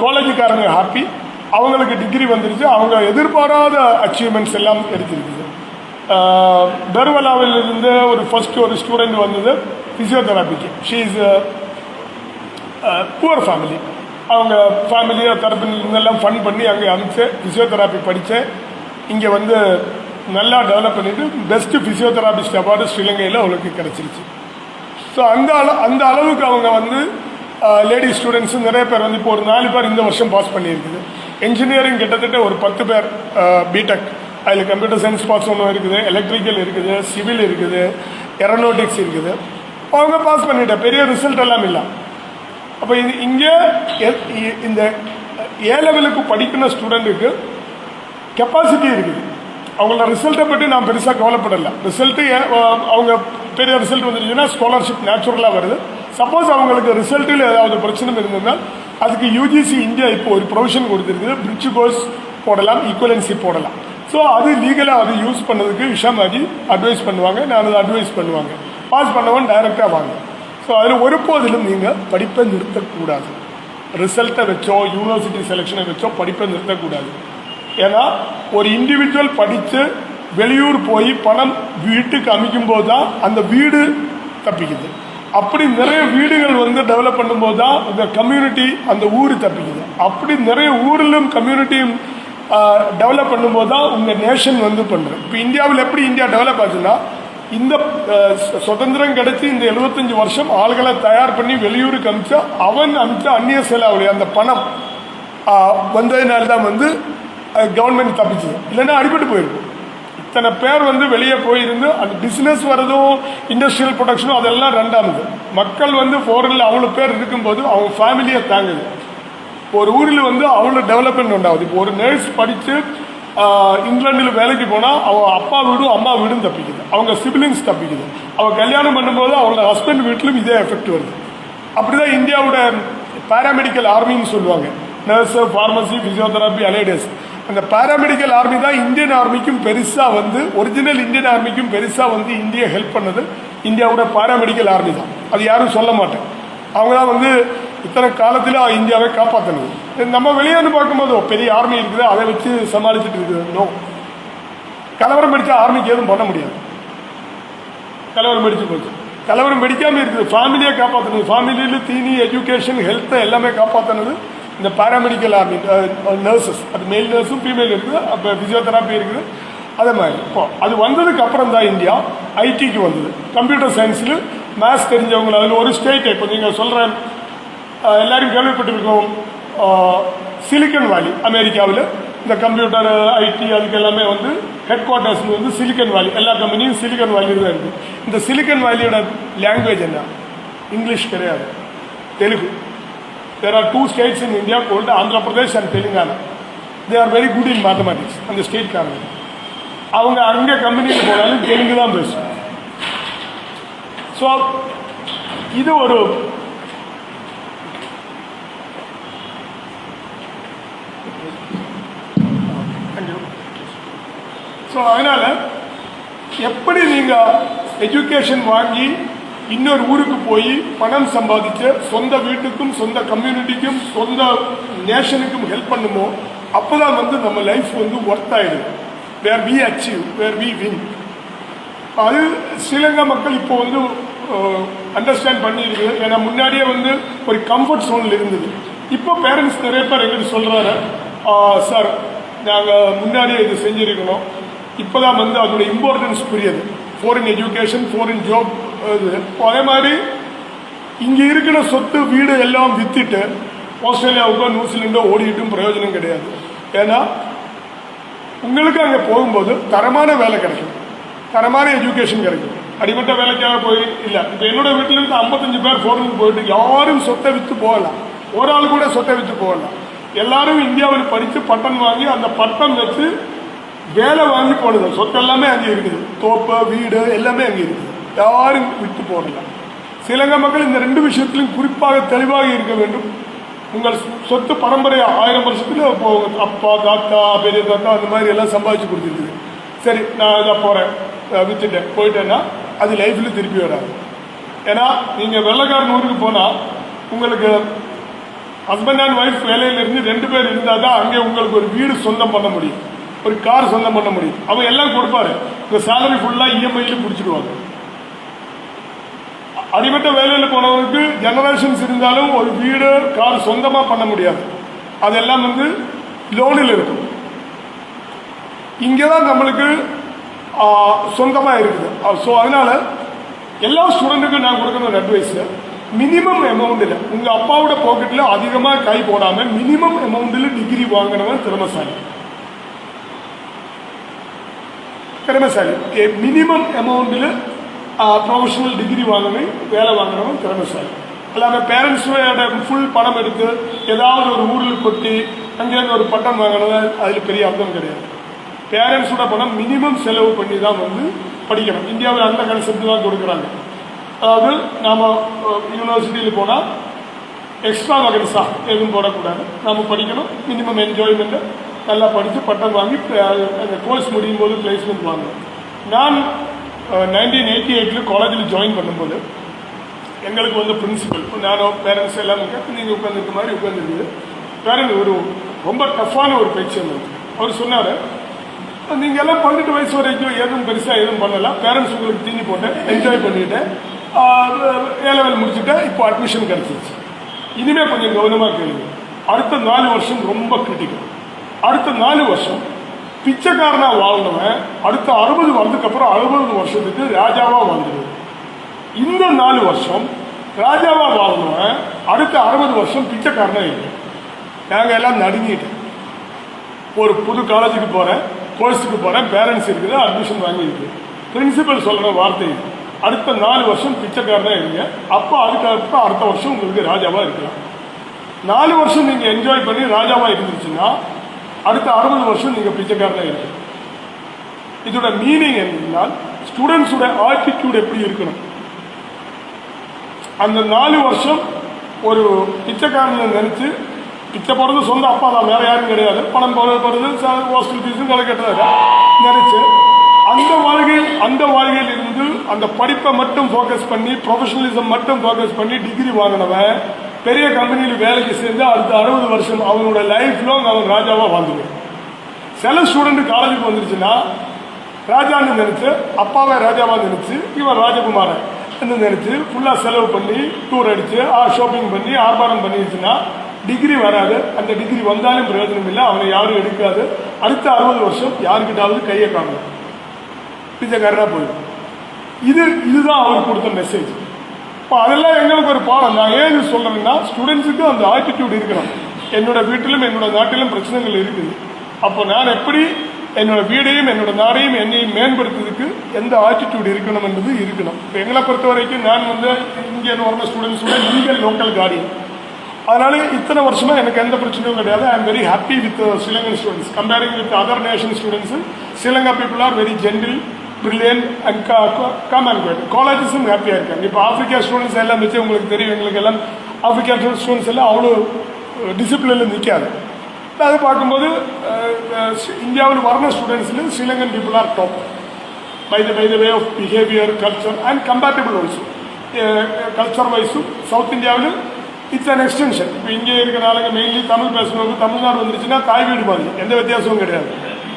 காலேஜுக்காரங்க ஹாப்பி, அவங்களுக்கு டிகிரி வந்துருச்சு, அவங்க எதிர்பாராத அச்சீவ்மெண்ட்ஸ் எல்லாம் எடுத்துருக்குது. பெர்வலாவிலிருந்து ஒரு ஸ்டூடெண்ட் வந்தது ஃபிசியோதெராபிக்கு. She is poor family. அவங்க ஃபேமிலியை தரப்பிலிருந்தெல்லாம் ஃபண்ட் பண்ணி அங்கே அனுப்பிச்சு ஃபிசியோதெராப்பி படித்தேன். இங்கே வந்து நல்லா டெவலப் பண்ணிவிட்டு பெஸ்ட்டு ஃபிசியோதெராபிஸ்ட் அவார்டு ஸ்ரீலங்கையில் அவங்களுக்கு கிடச்சிருச்சு. ஸோ அந்த அளவுக்கு அவங்க வந்து லேடி ஸ்டூடெண்ட்ஸு நிறைய பேர் வந்து இப்போ ஒரு 4 பேர் இந்த வருஷம் பாஸ் பண்ணியிருக்குது. என்ஜினியரிங் கிட்டத்தட்ட ஒரு 10 பேர் பிடெக், அதில் கம்ப்யூட்டர் சயின்ஸ் பாஸ் ஒன்று இருக்குது, எலக்ட்ரிக்கல் இருக்குது, சிவில் இருக்குது, ஏரோநாட்டிக்ஸ் இருக்குது. அவங்க பாஸ் பண்ணிட்டேன், பெரிய ரிசல்ட் எல்லாம் இல்லை. அப்போ இங்கே இந்த ஏ லெவலுக்கு படிக்கிற ஸ்டூடெண்ட்டுக்கு கெப்பாசிட்டி இருக்குது. அவங்களோட ரிசல்ட்டை பற்றி நான் பெருசாக கவலைப்படலை. ரிசல்ட்டு அவங்க பெரிய ரிசல்ட் வந்துருச்சுன்னா ஸ்காலர்ஷிப் நேச்சுரலாக வருது. சப்போஸ் அவங்களுக்கு ரிசல்ட்டில் ஏதாவது பிரச்சனை இருந்ததுனால் அதுக்கு யூஜிசி இந்தியா இப்போ ஒரு ப்ரொவிஷன் கொடுத்துருக்குது, பிரிட்ஜ் கோர்ஸ் போடலாம், ஈக்குவலன்சி போடலாம். ஸோ அது லீகலாக அது யூஸ் பண்ணதுக்கு விஷாமாஜி அட்வைஸ் பண்ணுவாங்க, நான் அதை அட்வைஸ் பண்ணுவாங்க. பாஸ் பண்ணவன் டைரெக்டாக வாங்க. ஸோ அதில் ஒருபோதிலும் நீங்கள் படிப்பை நிறுத்தக்கூடாது. ரிசல்ட்டை வச்சோ யூனிவர்சிட்டி செலெக்ஷனை வச்சோ படிப்பை நிறுத்தக்கூடாது. ஏன்னா ஒரு இண்டிவிஜுவல் படித்து வெளியூர் போய் பணம் வீட்டுக்கு அமைக்கும் போது தான் அந்த வீடு தப்பிக்குது. அப்படி நிறைய வீடுகள் வந்து டெவலப் பண்ணும்போது தான் இந்த கம்யூனிட்டி அந்த ஊர் தப்பிக்குது. அப்படி நிறைய ஊரிலும் கம்யூனிட்டியும் டெவலப் பண்ணும்போது தான் உங்கள் நேஷன் வந்து பண்ணுறேன். இப்போ இந்தியாவில் எப்படி இந்தியா டெவலப் ஆச்சுன்னா, இந்த சுதந்திரம் கிடைச்சி இந்த 75 வருஷம் ஆள்களை தயார் பண்ணி வெளியூருக்கு அமிச்சா அமிச்ச அந்நிய செலவுடைய அந்த பணம் வந்ததுனால தான் வந்து கவர்மெண்ட் தப்பிச்சது. இல்லைன்னா அடிபட்டு போயிருக்கும். இத்தனை பேர் வந்து வெளியே போயிருந்து அந்த பிஸ்னஸ் வரதும் இண்டஸ்ட்ரியல் ப்ரொடக்ஷனும் அதெல்லாம் ரெண்டானது. மக்கள் வந்து ஃபாரினில் அவ்வளோ பேர் இருக்கும்போது அவங்க ஃபேமிலியை தாங்குது. ஒரு ஊரில் வந்து அவ்வளோ டெவலப்மெண்ட் உண்டாகுது. இப்போ ஒரு நர்ஸ் படித்து இங்கிலாண்டில் வேலைக்கு போனால் அவள் அப்பா வீடும் அம்மா வீடும் தப்பிக்குது, அவங்க சிப்லிங்ஸ் தப்பிக்குது. அவள் கல்யாணம் பண்ணும்போது அவங்க ஹஸ்பண்ட் வீட்டிலும் இதே எஃபெக்ட் வருது. அப்படி தான் இந்தியாவோட பேராமெடிக்கல் ஆர்மின்னு சொல்லுவாங்க. Nurse, pharmacy, physiotherapy, allieds. அந்த பேராமெடிக்கல் ஆர்மி தான் இந்தியன் ஆர்மிக்கும் பெருசாக வந்து ஒரிஜினல் இந்தியன் ஆர்மிக்கும் பெருசாக வந்து இந்தியா ஹெல்ப் பண்ணது இந்தியாவோட பேராமெடிக்கல் ஆர்மி தான். அது யாரும் சொல்ல மாட்டேன். அவங்க தான் வந்து இத்தனை காலத்தில் இந்தியாவை காப்பாற்றணும். நம்ம வெளியான்னு பார்க்கும்போது பெரிய ஆர்மி இருக்குது, அதை வச்சு சமாளிச்சுட்டு இருக்குது. நோ, கலவரம் படித்தா ஆர்மிக்கு எதுவும் பண்ண முடியாது. கலவரம் படித்து போச்சு. கலவரம் படிக்காமல் இருக்குது. ஃபேமிலியை காப்பாற்றணும். ஃபேமிலியில் தீனி, எஜுகேஷன், ஹெல்த்தை எல்லாமே காப்பாற்றினது இந்த பேராமெடிக்கல் ஆர்மி நர்சஸ். அது மேல் நர்ஸும் ஃபீமேல் இருக்குது, அப்போ ஃபிசியோதெரப்பி இருக்குது. அதே மாதிரி இப்போ அது வந்ததுக்கு அப்புறம் தான் இந்தியா ஐடிக்கு வந்தது. கம்ப்யூட்டர் சயின்ஸில் மேத்ஸ் தெரிஞ்சவங்க அதில் ஒரு ஸ்டேட். இப்போ நீங்கள் சொல்கிற எல்லாரும் கேள்விப்பட்டிருக்கோம், சிலிக்கன் வேலி அமெரிக்காவில். இந்த கம்ப்யூட்டர் ஐடி அதுக்கு எல்லாமே வந்து ஹெட் குவார்ட்டர்ஸ் வந்து சிலிக்கன் வேலி. எல்லா கம்பெனியும் சிலிக்கன் வேலியில் தான் இருக்குது. இந்த சிலிக்கன் வேலியோட லாங்குவேஜ் என்ன? இங்கிலீஷ் கிடையாது, Telugu. There are 2 states in India called Andhra Pradesh and Telangana. They are very good in mathematics. அந்த ஸ்டேட்காரங்க அவங்க அங்கே கம்பெனியில் போனாலும் தெலுங்கு தான் பேசுவாங்க. ஸோ இது ஒரு ஸோ அதனால் எப்படி நீங்கள் எஜுகேஷன் வாங்கி இன்னொரு ஊருக்கு போய் பணம் சம்பாதிச்சு சொந்த வீட்டுக்கும் சொந்த கம்யூனிட்டிக்கும் சொந்த நேஷனுக்கும் ஹெல்ப் பண்ணுமோ அப்போதான் வந்து நம்ம லைஃப் வந்து ஒர்த் ஆகிடுது. Where we achieve, where we win. அது ஸ்ரீலங்கா மக்கள் இப்போ வந்து அண்டர்ஸ்டாண்ட் பண்ணியிருக்குது. ஏன்னா முன்னாடியே வந்து ஒரு கம்ஃபர்ட் ஜோனில் இருந்தது. இப்போ பேரண்ட்ஸ் நிறைய பேர் எங்கிட்ட சொல்கிறாரு, சார் நாங்கள் முன்னாடியே இது செஞ்சுருக்கணும், இப்போ தான் வந்து அதோட இம்பார்ட்டன்ஸ் புரியுது. Foreign education, foreign job. அதே மாதிரி இங்கே இருக்கிற சொத்து வீடு எல்லாம் விற்றுட்டு ஆஸ்திரேலியாவுக்கோ நியூசிலாண்டோ ஓடிட்டும் பிரயோஜனம் கிடையாது. ஏன்னா உங்களுக்கு அங்கே போகும்போது தரமான வேலை கிடைக்கும், தரமான எஜுகேஷன் கிடைக்கும். அடிமட்ட வேலைக்காக போய் இல்லை. இப்போ என்னோட வீட்டில் இருந்து 55 பேர் ஃபாரினுக்கு போயிட்டு யாரும் சொத்தை விற்று போகலாம், ஒரு ஆள் கூட சொத்தை விற்று போகலாம். எல்லாரும் இந்தியாவில் படித்து பட்டம் வாங்கி அந்த பட்டம் வச்சு வேலை வாங்கி போடுது. சொத்து எல்லாமே அங்கே இருக்குது, தோப்பு வீடு எல்லாமே அங்கே இருக்குது, யாரும் விட்டு போடலாம். ஸ்ரீலங்கா மக்கள் இந்த 2 விஷயத்திலும் குறிப்பாக தெளிவாக இருக்க வேண்டும். உங்கள் சொத்து பரம்பரை 1000 வருஷத்துல அப்பா தாத்தா பெரிய தாத்தா அந்த மாதிரி எல்லாம் சம்பாதிச்சு கொடுத்துருக்குது. சரி நான் இதை போகிறேன் விற்றுட்டேன் போயிட்டேன்னா அது லைஃப்பில் திருப்பி வராது. ஏன்னா நீங்கள் வெள்ளைக்காரன் ஊருக்கு போனால் உங்களுக்கு ஹஸ்பண்ட் அண்ட் ஒய்ஃப் வேலையிலேருந்து 2 பேர் இருந்தால் தான் அங்கே உங்களுக்கு ஒரு வீடு சொந்தம் பண்ண முடியும், ஒரு கார் சொந்தம் பண்ண முடியும். அவங்க எல்லாம் கொடுப்பாரு, உங்கள் சேலரி ஃபுல்லாக இஎம்ஐயில் பிடிச்சிடுவாங்க. அடிமட்ட வேலையில் போனவங்களுக்கு ஜெனரேஷன்ஸ் இருந்தாலும் ஒரு வீடு கார் சொந்தமாக பண்ண முடியாது. அதெல்லாம் வந்து லோனில் இருக்கும். இங்கே தான் நம்மளுக்கு சொந்தமாக இருக்குது. ஸோ அதனால் எல்லா ஸ்டூடெண்ட்டுக்கும் நான் கொடுக்குற ஒரு அட்வைஸு, மினிமம் அமௌண்ட்டில் உங்கள் அப்பாவோட பாக்கெட்டில் அதிகமாக கை போடாமல் மினிமம் அமௌண்ட்டில் டிகிரி வாங்கினவன் திறமைசாலி. மினிமம் அமௌண்ட்டில் ப்ரொஃபஷனல் டிகிரி வாங்கினவன் வேலை வாங்கினவன் திறமைசாலி. எல்லாமே பேரண்ட்ஸோட ஃபுல் பணம் எடுத்து ஏதாவது ஒரு ஊரில் கொட்டி அங்கேருந்து ஒரு பட்டம் வாங்கினது அதில் பெரிய அர்த்தம் கிடையாது. பேரண்ட்ஸோட பணம் மினிமம் செலவு பண்ணி தான் வந்து படிக்கணும். இந்தியாவில் அந்த கான்செப்ட் தான் கொடுக்குறாங்க. அதாவது நாம் யூனிவர்சிட்டியில் போனால் எக்ஸ்ட்ரா வகன்ஸாக எதுவும் போடக்கூடாது, நாம் படிக்கணும். மினிமம் என்ஜாய்மெண்ட்டு நல்லா படித்து பட்டம் வாங்கி அந்த கோர்ஸ் முடியும் போது பிளேஸ்மெண்ட் வாங்கணும். நான் 1988 காலேஜில் ஜாயின் பண்ணும்போது எங்களுக்கு வந்து பிரின்சிபல், நானும் பேரண்ட்ஸ் எல்லாம் நீங்கள் உட்காந்துருக்க மாதிரி உட்காந்துருக்குது. பேரண்ட் ஒரு ரொம்ப டஃப்பான ஒரு பேச்சு இருந்தது. அவர் சொன்னார், நீங்கள் எல்லாம் 18 வயசு வரைக்கும் எதுவும் பெருசாக எதுவும் பண்ணலை, பேரண்ட்ஸ் உங்களுக்கு தீனி போட்டு என்ஜாய் பண்ணிவிட்டு A லெவல் முடிச்சுட்டு இப்போ அட்மிஷன் கிடச்சிருச்சு. இனிமேல் கொஞ்சம் கவனமாக கேளுங்க. அடுத்த 4 வருஷம் ரொம்ப கிரிட்டிக்கல். அடுத்த 4 வருஷம் பிச்சைக்காரனாக வாழ்ந்தவன் அடுத்த 60 வருடத்துக்கு அப்புறம் 60 வருஷத்துக்கு ராஜாவாக வாழ்ந்துடுது. இந்த 4 வருஷம் ராஜாவாக வாழ்ந்தவன் அடுத்த 60 வருஷம் பிச்சைக்காரனாக இருக்கு. நாங்கள் எல்லாம் நடுங்கிட்டேன். ஒரு புது காலேஜுக்கு போகிறேன், கோர்ஸுக்கு போகிறேன், பேரண்ட்ஸ் இருக்குது, அட்மிஷன் வாங்கியிருக்கு. பிரின்சிபல் சொல்கிற வார்த்தை, அடுத்த 4 வருஷம் பிச்சைக்காரனாக இருங்க, அப்போ அதுக்கப்புறம் அடுத்த வருஷம் உங்களுக்கு ராஜாவாக இருக்கலாம். 4 வருஷம் நீங்கள் என்ஜாய் பண்ணி ராஜாவாக இருந்துச்சுன்னா அடுத்த 60 வருஷம் நீங்கள் பிச்சைக்காரனாக இருக்கு. இதோட மீனிங் என்னன்னா, ஸ்டூடெண்ட்ஸோட ஆட்டிடியூட் எப்படி இருக்கணும். அந்த 4 வருஷம் ஒரு பிச்சைக்காரனை நினைச்சு, பிச்சை போடுறது சொந்த அப்பா தான், வேற யாரும் கிடையாது, பணம் போடுறது ஹாஸ்டல் ஃபீஸும் கொலை கட்டுறத நினைச்சு அந்த வாழ்க்கையில் இருந்து அந்த படிப்பை மட்டும் ஃபோக்கஸ் பண்ணி, ப்ரொஃபஷனலிசம் மட்டும் ஃபோக்கஸ் பண்ணி டிகிரி வாங்கினவன் பெரிய கம்பெனியில் வேலைக்கு சேர்ந்து அடுத்த 60 வருஷம் அவனோட லைஃப் லாங் அவன் ராஜாவாக வாழ்ந்துடுவான். சில ஸ்டூடெண்ட் காலேஜுக்கு வந்துருச்சுன்னா ராஜான்னு நினைச்சு, அப்பாவை ராஜாவாக நினைச்சு, இவன் ராஜகுமாரன் நினைச்சு ஃபுல்லாக செலவு பண்ணி டூர் அடிச்சு ஷாப்பிங் பண்ணி ஆர்ப்பாட்டம் பண்ணிடுச்சுன்னா டிகிரி வராது. அந்த டிகிரி வந்தாலும் பிரயோஜனம் இல்லை, அவனை யாரும் எடுக்காது. அடுத்த 60 வருஷம் யாருக்கிட்டாவது கையை காணணும், பிச்சைக்காரனா போயிடும். இதுதான் அவருக்கு கொடுத்த மெசேஜ். இப்போ அதெல்லாம் எங்களுக்கு ஒரு பாடம். நான் ஏன் இது சொல்றேன்னா, ஸ்டூடெண்ட்ஸுக்கு அந்த ஆட்டிடியூட் இருக்கணும். என்னோட வீட்டிலும் என்னோட நாட்டிலும் பிரச்சனைகள் இருக்குது. அப்போ நான் எப்படி என்னோட வீடையும் என்னோட நாடையும் என்னையும் மேம்படுத்துறதுக்கு எந்த ஆட்டிடியூட் இருக்கணும் என்பது இருக்கணும். இப்போ எங்களை பொறுத்த வரைக்கும் நான் இங்கே வர்ற ஸ்டூடெண்ட்ஸோட லீகல் லோக்கல் கார்டியன். அதனால இத்தனை வருஷமா எனக்கு எந்த பிரச்சனையும் கிடையாது. I am very happy with Sri Lankan students comparing with other nation students. Sri Lanka people are very gentle, brilliant and calm and good. காலேஜஸும் ஹாப்பியாக இருக்காங்க. இப்போ ஆப்பிரிக்கா ஸ்டூடெண்ட்ஸ் எல்லாம் வச்சு உங்களுக்கு தெரியும், எங்களுக்கு எல்லாம் ஆப்பிரிக்கா ஸ்டூடெண்ட்ஸ் எல்லாம் அவ்வளோ டிசிப்ளினில் நிற்காது. அது பார்க்கும்போது இந்தியாவில் வர்ற ஸ்டூடெண்ட்ஸில் Sri Lankan people are top by the way of behaviour, culture and compatible also. Culture வைஸும் சவுத் இந்தியாவில் இட்ஸ் அன் எக்ஸ்டென்ஷன். இப்போ இங்கே இருக்கிற ஆளுங்க மெயின்லி தமிழ் பேசுகிறவங்க, தமிழ்நாடு வந்துருச்சுன்னா தாய் வீடு மாதிரி, எந்த வித்தியாசமும் கிடையாது.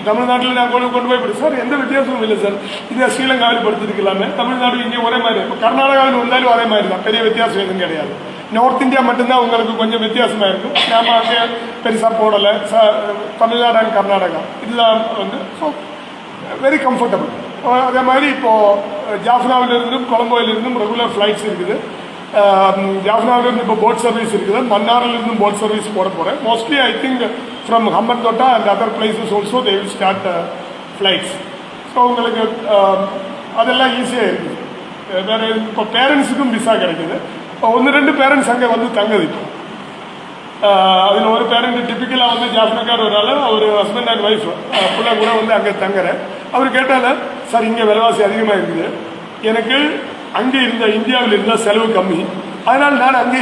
தமிழ்நாட்டில் நான் கொண்டு போய் படி சார், எந்த வித்தியாசமும் இல்லை சார், இதே ஸ்ரீலங்காவில் படுத்துருக்கலாமே, தமிழ்நாடு இங்கே ஒரே மாதிரி. இப்போ கர்நாடகாவில் வந்தாலும் ஒரே மாதிரி தான், பெரிய வித்தியாசம் எதுவும் கிடையாது. நார்த் இந்தியா மட்டும்தான் உங்களுக்கு கொஞ்சம் வித்தியாசமாக இருக்கும். நாம அங்கே பெருசாக போடலை. தமிழ்நாடு அண்ட் கர்நாடகா இதுதான் ஸோ வெரி கம்ஃபர்டபுள். அதே மாதிரி இப்போது ஜாஃப்னாவிலிருந்தும் கொலம்போவிலிருந்தும் ரெகுலர் ஃப்ளைட்ஸ் இருக்குது. ஜாஃப்னாவிலிருந்து இப்போ போட் சர்வீஸ் இருக்குது. மன்னாரிலிருந்தும் போட் சர்வீஸ் போட போகிறேன். Mostly I think from Hambantota and other places also they will start flights. So உங்களுக்கு அதெல்லாம் ஈஸியாக இருக்குது. வேறு இப்போ பேரண்ட்ஸுக்கும் விசா கிடைக்குது. இப்போ 1-2 பேரண்ட்ஸ் அங்கே வந்து தங்குது. இப்போ அதில் ஒரு பேரண்ட் டிப்பிக்கலாக ஜாஃப்னாக்கார் ஒரு ஆள், அவர் ஹஸ்பண்ட் அண்ட் ஒய்ஃப் பிள்ளை கூட அங்கே தங்குறேன். அவர் கேட்டால, சார் இங்கே விலைவாசி அதிகமாக இருக்குது, எனக்கு அங்கே இந்தியாவில் இருந்தால் செலவு கம்மி, அதனால் நான் அங்கே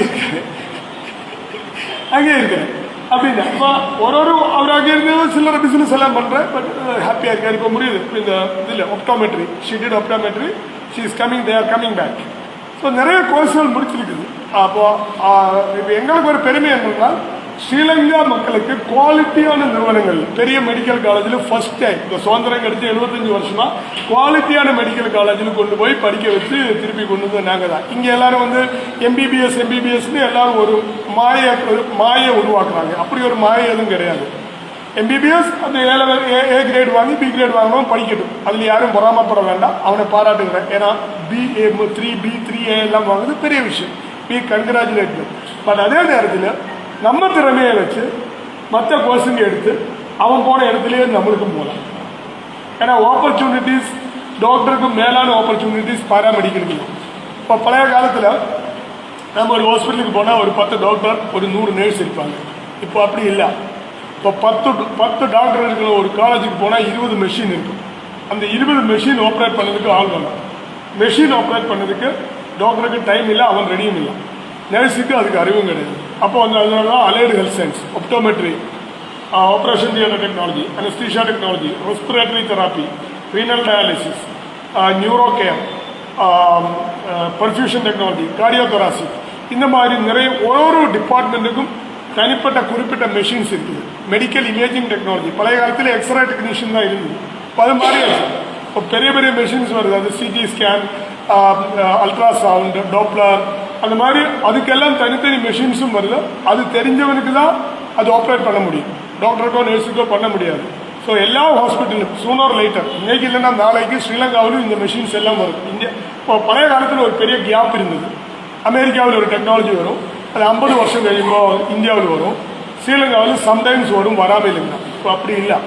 இருக்கிறேன் அப்படின்னா. அப்போ அவர் அங்கே இருந்து சில்லற பிஸ்னஸ் எல்லாம் பண்ணுறேன். பட் ஹாப்பியாக இருக்கார். இப்போ முடியுது. இந்த இதில் optometry, she did optometry, she is coming, they are coming back. So நிறைய கோர்ஸ்கள் முடிச்சிருக்குது. அப்போது இப்போ எங்களுக்கு ஒரு பெருமை என்னென்னால், ஸ்ரீலங்கா மக்களுக்கு குவாலிட்டியான நிறுவனங்கள், பெரிய மெடிக்கல் காலேஜில் ஃபர்ஸ்ட் டைம் இந்த சுதந்திரம் கிடைச்சி 75 வருஷமா குவாலிட்டியான மெடிக்கல் காலேஜில் கொண்டு போய் படிக்க வச்சு திருப்பி கொண்டு வந்து நாங்கள் தான். இங்கே எல்லாரும் எம்பிபிஎஸ்னு எல்லாரும் ஒரு மாயை உருவாக்குறாங்க. அப்படி ஒரு மாயை எதுவும் கிடையாது. எம்பிபிஎஸ் அந்த ஏ கிரேட் வாங்கி பி கிரேட் வாங்கணும், படிக்கட்டும். அதில் யாரும் பொறாமப்பட வேண்டாம், அவனை பாராட்டுகிறேன். ஏன்னா B3A எல்லாம் வாங்குறது பெரிய விஷயம். கங்க்ராச்சுலேட். பட் அதே நேரத்தில் நம்ம திறமையை வச்சு மற்ற கோர்ஸுங்க எடுத்து அவன் போன இடத்துலேயே நம்மளுக்கும் போகலாம். ஏன்னா ஆப்பர்ச்சுனிட்டிஸ் டாக்டருக்கும் மேலான ஆப்பர்ச்சுனிட்டிஸ் பாராமெடிக்கலுக்கு. இப்போ பழைய காலத்தில் நம்ம ஒரு ஹாஸ்பிட்டலுக்கு போனால் ஒரு 10 டாக்டர், ஒரு 100 நர்ஸ் இருப்பாங்க. இப்போ அப்படி இல்லை. இப்போ 10 டாக்டர் இருக்கிற ஒரு காலேஜுக்கு போனால் 20 மெஷின் இருக்கும். அந்த 20 மெஷின் ஆப்ரேட் பண்ணதுக்கு ஆள் வேணும். மெஷின் ஆப்ரேட் பண்ணதுக்கு டாக்டருக்கு டைம் இல்லை, அவன் ரெடியும் இல்லை. நர்ஸுக்கு அதுக்கு அறிவும் கிடையாது. அப்போ அதனால தான் allied health science, optometry, operation theatre technology, anaesthesia technology, respiratory therapy, renal dialysis, neuro care, perfusion technology, cardiothoracic, இந்த மாதிரி நிறைய ஒரு டிபார்ட்மெண்ட்டுக்கும் தனிப்பட்ட குறிப்பிட்ட மெஷின்ஸ் இருக்குது. மெடிக்கல் இமேஜிங் டெக்னாலஜி பழைய காலத்தில் எக்ஸ்ரே டெக்னீஷியன் தான் இருந்தது. இப்போ அது மாதிரி இப்போ பெரிய பெரிய மெஷின்ஸ் வருது. அது சிடி ஸ்கேன், அல்ட்ராசவுண்ட், டாப்ளர், அந்த மாதிரி அதுக்கெல்லாம் தனித்தனி மெஷின்ஸும் வருது. அது தெரிஞ்சவனுக்கு தான் அது ஆப்ரேட் பண்ண முடியும், டாக்டருக்கோ நர்ஸுக்கோ பண்ண முடியாது. ஸோ எல்லா ஹாஸ்பிட்டலும் சூனர் லைட்டர், இன்னைக்கு இல்லைன்னா நாளைக்கு ஸ்ரீலங்காவிலும் இந்த மெஷின்ஸ் எல்லாம் வரும். இந்தியா இப்போ பழைய காலத்தில் ஒரு பெரிய கேப் இருந்தது. அமெரிக்காவில் ஒரு டெக்னாலஜி வரும், அது 50 வருஷம் கழியும்போது இந்தியாவில் வரும். ஸ்ரீலங்காவில் சம்டைம்ஸ் வரும், வராமல் இல்லைங்க. இப்போ அப்படி இல்லை.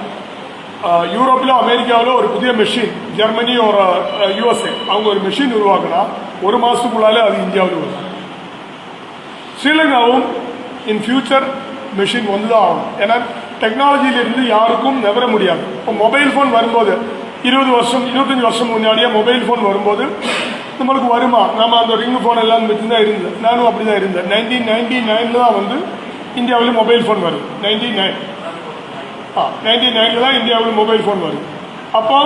யூரோப்பில் அமெரிக்காவில் ஒரு புதிய மெஷின், ஜெர்மனி ஒரு யூஎஸ்ஏ அவங்க ஒரு மெஷின் உருவாக்குனா 1 மாதத்துக்குள்ளாலே அது இந்தியாவில் வரும். ஸ்ரீலங்காவும் இன் ஃபியூச்சர் மெஷின் வந்து தான் ஆகும். ஏன்னா டெக்னாலஜியிலிருந்து யாருக்கும் நகர முடியாது. இப்போ மொபைல் ஃபோன் வரும்போது 20 வருஷம் 25 வருஷம் முன்னாடியே மொபைல் ஃபோன் வரும்போது நம்மளுக்கு வருமா, நம்ம அந்த ரிங் ஃபோன் எல்லாம் வச்சு தான் இருந்தது. நானும் அப்படி தான் இருந்தேன். 1999 தான் வந்து இந்தியாவில் மொபைல் ஃபோன் வருது. 99 தான் இந்தியாவில் மொபைல் ஃபோன் வருது. அப்போ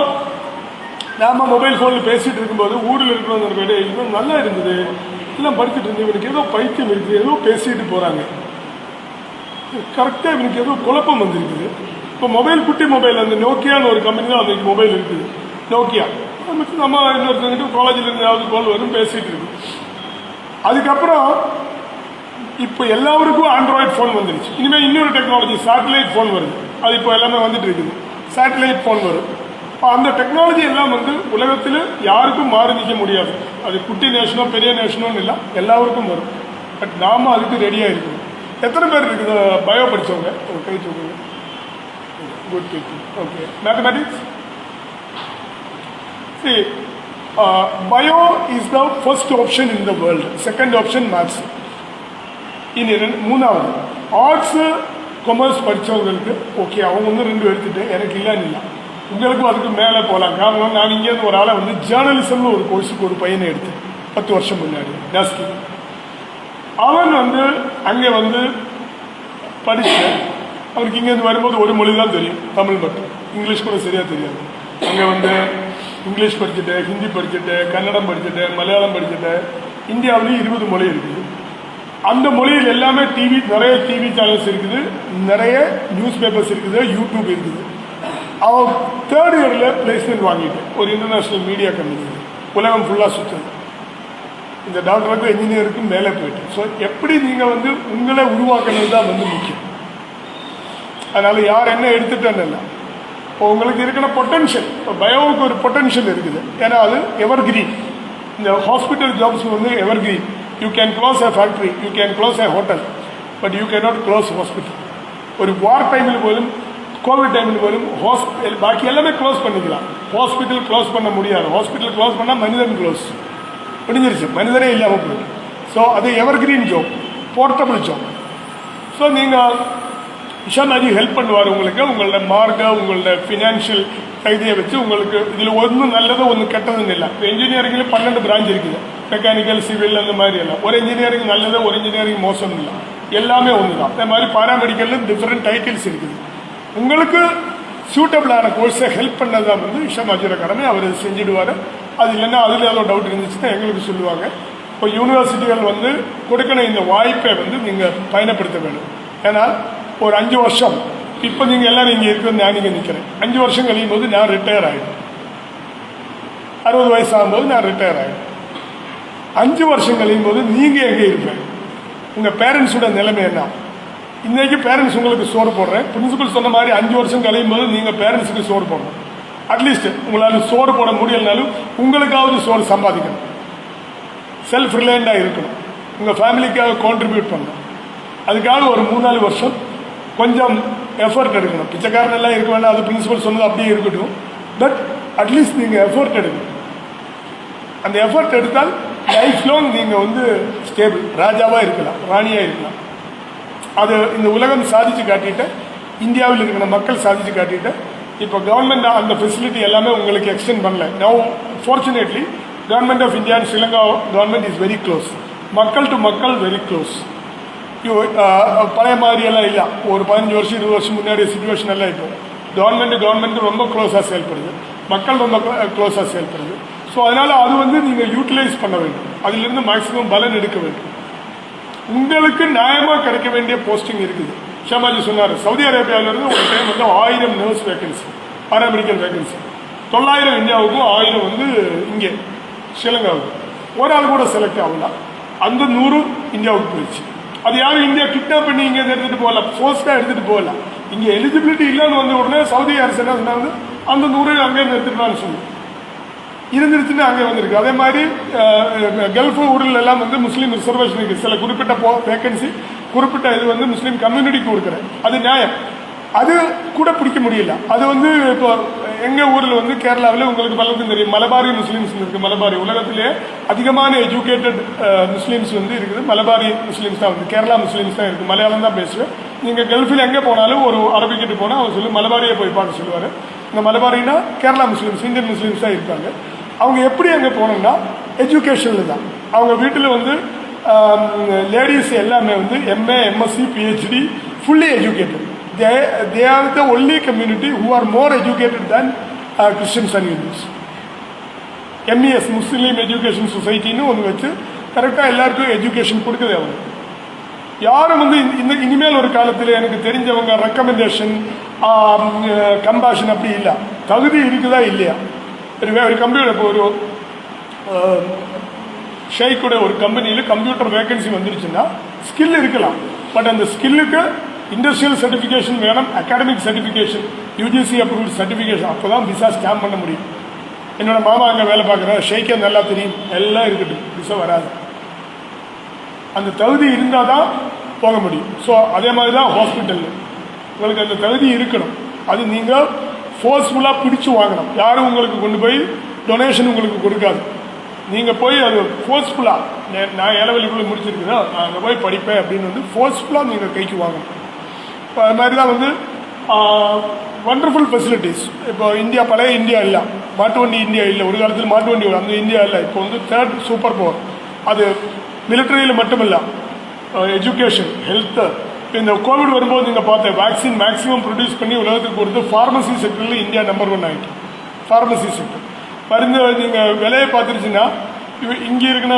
நாம் மொபைல் ஃபோனில் பேசிகிட்டு இருக்கும்போது ஊரில் இருக்கிறவங்க கேட்டு இன்னும் நல்லா இருந்தது, எல்லாம் படிச்சுட்டு இருந்தது, இவனுக்கு ஏதோ பைத்தியம் இருக்குது, ஏதோ பேசிட்டு போகிறாங்க, கரெக்டாக இவனுக்கு ஏதோ குழப்பம் வந்துருக்குது. இப்போ மொபைல் குட்டி மொபைல், அந்த நோக்கியான்னு ஒரு கம்பெனி தான் அன்றைக்கி மொபைல் இருக்குது, நோக்கியா. நம்ம இன்னொருத்தங்கிட்ட காலேஜில் இருந்தாவது கால் வரும், பேசிகிட்டு இருக்கு. அதுக்கப்புறம் இப்போ எல்லாருக்கும் ஆண்ட்ராய்டு ஃபோன் வந்துருச்சு. இனிமேல் இன்னொரு டெக்னாலஜி சேட்டலைட் ஃபோன் வருது. அது இப்போ எல்லாமே வந்துட்டு இருக்குது. சேட்டலைட் ஃபோன் வரும். அந்த டெக்னாலஜி எல்லாம் வந்து உலகத்தில் யாருக்கும் மாறி நிற்க முடியாது. அது குட்டி நேஷனோ பெரிய நேஷனோன்னு இல்லை, எல்லாருக்கும் வரும். பட் நாம் அதுக்கு ரெடியாக இருக்கணும். எத்தனை பேர் இருக்குது பயோ படித்தவங்க? கை தூக்குங்க. Good people. Okay. Mathematics. See, bio is the first option in the world. Second option maths. மூணாவது ஆர்ட்ஸு கொமர்ஸ் படித்தவங்களுக்கு ஓகே, அவங்க வந்து 2 எடுத்துட்டு எனக்கு இல்லைன்னு இல்லை, உங்களுக்கும் அதுக்கு மேலே போகலாம். காரணம், நான் இங்கேருந்து ஒரு ஆளை வந்து ஜேர்னலிசம்னு ஒரு கோர்ஸுக்கு ஒரு பையனை எடுத்தேன் 10 வருஷம் முன்னாடி ஜாஸ்தி. அவன் வந்து அங்கே வந்து படித்து அவருக்கு இங்கேருந்து வரும்போது ஒரு மொழி தான் தெரியும், தமிழ் மட்டும். இங்கிலீஷ் கூட சரியாக தெரியாது. அங்கே வந்து இங்கிலீஷ் படிச்சுட்டு, ஹிந்தி படிச்சுட்டு, கன்னடம் படிச்சுட்டு, மலையாளம் படிச்சுட்டு, இந்தியாவிலேயும் 20 மொழி இருக்குது. அந்த மொழியில் எல்லாமே நிறைய டிவி சேனல்ஸ் இருக்குது, நிறைய நியூஸ் பேப்பர்ஸ் இருக்குது, யூடியூப் இருக்குது. அவன் 3rd இயரில் பிளேஸ்மெண்ட் வாங்கிட்டு ஒரு இன்டர்நேஷ்னல் மீடியா கம்பெனி உலகம் ஃபுல்லாக சுற்றுது. இந்த டாக்டருக்கும் இன்ஜினியருக்கும் மேலே போயிட்டு. ஸோ எப்படி நீங்கள் வந்து உங்களை உருவாக்குறது தான் வந்து முக்கியம். அதனால் யார் என்ன எடுத்துட்டேன்னு இல்லை, இப்போ உங்களுக்கு இருக்கிற பொட்டன்ஷியல், இப்போ பயோவுக்கு ஒரு பொட்டன்ஷியல் இருக்குது. ஏன்னா அது எவர் கிரீன். இந்த ஹாஸ்பிட்டல் ஜாப்ஸ் வந்து எவர் green. You can close a factory, you can close a hotel, but you can not close hospital. ஒரு வார் டைமில் போலும், கோவிட் டைமில் போலும் பாக்கி எல்லாமே க்ளோஸ் பண்ணிக்கலாம். ஹாஸ்பிட்டல் க்ளோஸ் பண்ண முடியாது. ஹாஸ்பிட்டல் க்ளோஸ் பண்ணால் மனிதன் க்ளோஸ் முடிஞ்சிருச்சு, மனிதனே இல்லாமல் போயிடும். ஸோ அது எவர் green job, portable job. So நீங்கள் இஷாமாஜி ஹெல்ப் பண்ணுவார் உங்களுக்கு. உங்களோட மார்க்க, உங்களோட ஃபினான்ஷியல் கைதியை வச்சு உங்களுக்கு இதில் ஒன்றும் நல்லதோ ஒன்று கெட்டதுன்னு இல்லை. இப்போ இன்ஜினியரிங்கில் 12 பிரான்ச் இருக்குது, மெக்கானிக்கல், சிவில், அந்த மாதிரி எல்லாம். ஒரு இன்ஜினியரிங் நல்லதோ ஒரு இன்ஜினியரிங் மோசம் இல்லை, எல்லாமே ஒன்று தான். அதே மாதிரி பாராமெடிக்கலில் டிஃப்ரெண்ட் டைட்டில்ஸ் இருக்குது. உங்களுக்கு சூட்டபிளான கோர்ஸை ஹெல்ப் பண்ணது தான் வந்து இஷாமாஜியோட கடமை. அவர் செஞ்சுடுவார். அது இல்லைன்னா அதில் ஏதோ டவுட் இருந்துச்சுன்னா எங்களுக்கு சொல்லுவாங்க. இப்போ யூனிவர்சிட்டிகள் வந்து கொடுக்கணும் இந்த வாய்ப்பை வந்து நீங்கள் பயணப்படுத்த வேண்டும். ஏன்னா ஒரு 5 வருஷம் இப்போ நீங்கள் எல்லோரும் இங்கே இருக்கிறது, நான் இங்கே நிற்கிறேன். 5 வருஷம் கழியும் போது நான் ரிட்டையர் ஆகிடும். 60 வயசு ஆகும்போது நான் ரிட்டையர் ஆகிடும். 5 வருஷம் கழியும் போது நீங்கள் எங்கே இருப்பேன்? உங்கள் பேரண்ட்ஸோட நிலைமை என்ன? இன்றைக்கி பேரண்ட்ஸ் உங்களுக்கு சோறு போடுறேன். பிரின்சிபல் சொன்ன மாதிரி 5 வருஷம் கழியும் போது நீங்கள் பேரண்ட்ஸுக்கு சோறு போடணும். அட்லீஸ்ட் உங்களால் சோறு போட முடியலனாலும் உங்களுக்காவது சோறு சம்பாதிக்கணும். செல்ஃப் ரிலையண்டாக இருக்கணும். உங்கள் ஃபேமிலிக்காக கான்ட்ரிபியூட் பண்ணணும். அதுக்காக ஒரு 3-4 வருஷம் கொஞ்சம் எஃபர்ட் எடுக்கணும். பிச்சைக்காரன் எல்லாம் இருக்க வேண்டாம், அது பிரின்சிபல் சொன்னது அப்படியே இருக்கட்டும். பட் அட்லீஸ்ட் நீங்கள் எஃபர்ட் எடுக்கணும். அந்த எஃபர்ட் எடுத்தால் லைஃப் லாங் நீங்கள் வந்து ஸ்டேபிள், ராஜாவாக இருக்கலாம், ராணியாக இருக்கலாம். அது இந்த உலகம் சாதிச்சு காட்டிட்டு, இந்தியாவில் இருக்கிற மக்கள் சாதிச்சு காட்டிட்டு, இப்போ கவர்மெண்ட் அந்த ஃபெசிலிட்டி எல்லாமே உங்களுக்கு எக்ஸ்டெண்ட் பண்ணல. Now fortunately government of India and Sri Lanka government is very close. மக்கள் டு மக்கள் வெரி க்ளோஸ். பழைய மாதிரியெல்லாம் இல்லை. ஒரு 15 வருஷம் 20 வருஷம் முன்னாடி சிச்சுவேஷன் எல்லாம் இப்போ கவர்மெண்ட் ரொம்ப க்ளோஸாக செயல்படுது, மக்கள் ரொம்ப க்ளோஸாக செயல்படுது. ஸோ அதனால் அது வந்து நீங்கள் யூட்டிலைஸ் பண்ண வேண்டும். அதிலிருந்து மேக்ஸிமம் பலன் எடுக்க வேண்டும். உங்களுக்கு நியாயமாக கிடைக்க வேண்டிய போஸ்டிங் இருக்குது. ஷமாஜி சொன்னார், சவுதி அரேபியாவிலிருந்து ஒரு டைம் வந்து 1000 நர்ஸ் வேகன்சி, பாராமெடிக்கல் வேகன்சி, 900 இந்தியாவுக்கும் 1000 வந்து இங்கே ஸ்ரீலங்காவுக்கு. ஒரு ஆள் கூட செலக்ட் ஆகலாம். அந்த 100 இந்தியாவுக்கு போயிடுச்சு. அது யாரும் இந்தியா கிட்னாப் பண்ணி இங்கே எடுத்துகிட்டு போகல, ஃபோர்ஸ்டாக எடுத்துகிட்டு போகல. இங்கே எலிஜிபிலிட்டி இல்லைன்னு வந்த உடனே சவுதி அரசு என்ன சொன்னாங்க, அந்த 100 அங்கேருந்து எடுத்துக்கலாம்னு சொல்லி இருந்துருச்சுன்னு அங்கே வந்திருக்கு. அதே மாதிரி கல்ஃப் ஊரில் எல்லாம் வந்து முஸ்லீம் ரிசர்வேஷன் இருக்குது. சில குறிப்பிட்ட வேகன்சி குறிப்பிட்ட இது வந்து முஸ்லீம் கம்யூனிட்டிக்கு கொடுக்குறேன், அது நியாயம். அது கூட பிடிக்க முடியல. அது வந்து இப்போ எங்கள் ஊரில் வந்து கேரளாவில் உங்களுக்கு பலருக்கும் தெரியும், மலபாரி முஸ்லீம்ஸ் இருக்குது. மலபாரி உலகத்திலே அதிகமான எஜுகேட்டட் முஸ்லீம்ஸ் வந்து இருக்குது. மலபாரி முஸ்லீம்ஸ் தான் வந்து, கேரளா முஸ்லீம்ஸ் தான் இருக்குது. மலையாளம் தான் பேசுவேன். நீங்கள் கல்ஃபில் எங்கே போனாலும் ஒரு அரபிக்கிட்டு போனால் அவர் சொல்லி மலபாரியை போய் பார்க்க சொல்லுவார். இந்த மலபாரினா கேரளா முஸ்லீம்ஸ், இந்தியன் முஸ்லீம்ஸ் தான் இருக்காங்க. அவங்க எப்படி அங்கே போனோம்னா எஜுகேஷனில் தான். அவங்க வீட்டில் வந்து லேடிஸ் எல்லாமே வந்து MA, MSc, PhD, fully educated. they are the only community who are more educated than Christians and Hindus. MES, Muslim Education Society-ன்னு ஒன்று வச்சு கரெக்டாக எல்லாருக்கும் எஜுகேஷன் கொடுக்குது. அவங்க யாரும் வந்து இந்த இனிமேல் ஒரு காலத்தில் எனக்கு தெரிஞ்சவங்க ரெக்கமெண்டேஷன், கம்பேஷன் அப்படி இல்லை. தகுதி இருக்குதா இல்லையா? ஒரு கம்ப்யூட்டர், இப்போ ஒரு ஷேக்கோட ஒரு கம்பெனியில் கம்ப்யூட்டர் வேகன்சி வந்துருச்சுன்னா ஸ்கில் இருக்கலாம். பட் அந்த ஸ்கில்லுக்கு இண்டஸ்ட்ரியல் சர்டிஃபிகேஷன் வேணும், academic certification, UGC approved certification. அப்போ தான் விசா ஸ்கேம் பண்ண முடியும். என்னோட மாமா அங்கே வேலை பார்க்குறேன், ஷேக்கே நல்லா தெரியும், எல்லாம் இருக்கட்டும், விசா வராது. அந்த தகுதி இருந்தால் தான் போக முடியும். ஸோ அதே மாதிரி தான் ஹாஸ்பிட்டலில் உங்களுக்கு அந்த தகுதி இருக்கணும். அது நீங்கள் ஃபோர்ஸ்ஃபுல்லாக பிடிச்சி வாங்கணும். யாரும் உங்களுக்கு கொண்டு போய் டொனேஷன் உங்களுக்கு கொடுக்காது. நீங்கள் போய் அது ஃபோர்ஸ்ஃபுல்லாக, நான் ஏலவெளிக்குள்ளே முடிச்சிருக்குதோ நான் அங்கே போய் படிப்பேன் அப்படின்னு வந்து ஃபோர்ஸ்ஃபுல்லாக நீங்கள் கைக்கு வாங்கணும். இப்போ அது மாதிரி தான் வந்து வண்டர்ஃபுல் ஃபெசிலிட்டிஸ். இப்போ இந்தியா பழைய இந்தியா இல்லை, மாட்டு வண்டி இந்தியா இல்லை. ஒரு காலத்தில் மாட்டு வண்டி அந்த இந்தியா இல்லை. இப்போ வந்து 3rd சூப்பர் பவர். அது மிலிட்டரியில் மட்டும் இல்லை, எஜுகேஷன், ஹெல்த்து. இந்த கோவிட் வரும்போது நீங்கள் பார்த்த வேக்சின் மேக்ஸிமம் ப்ரொடியூஸ் பண்ணி உலகத்துக்கு கொடுத்து ஃபார்மசி செக்டரில் இந்தியா நம்பர் 1 ஆகிட்டு. ஃபார்மசி செக்டர் மருந்து நீங்கள் விலையை பார்த்துருச்சுன்னா இங்கே இருக்கிற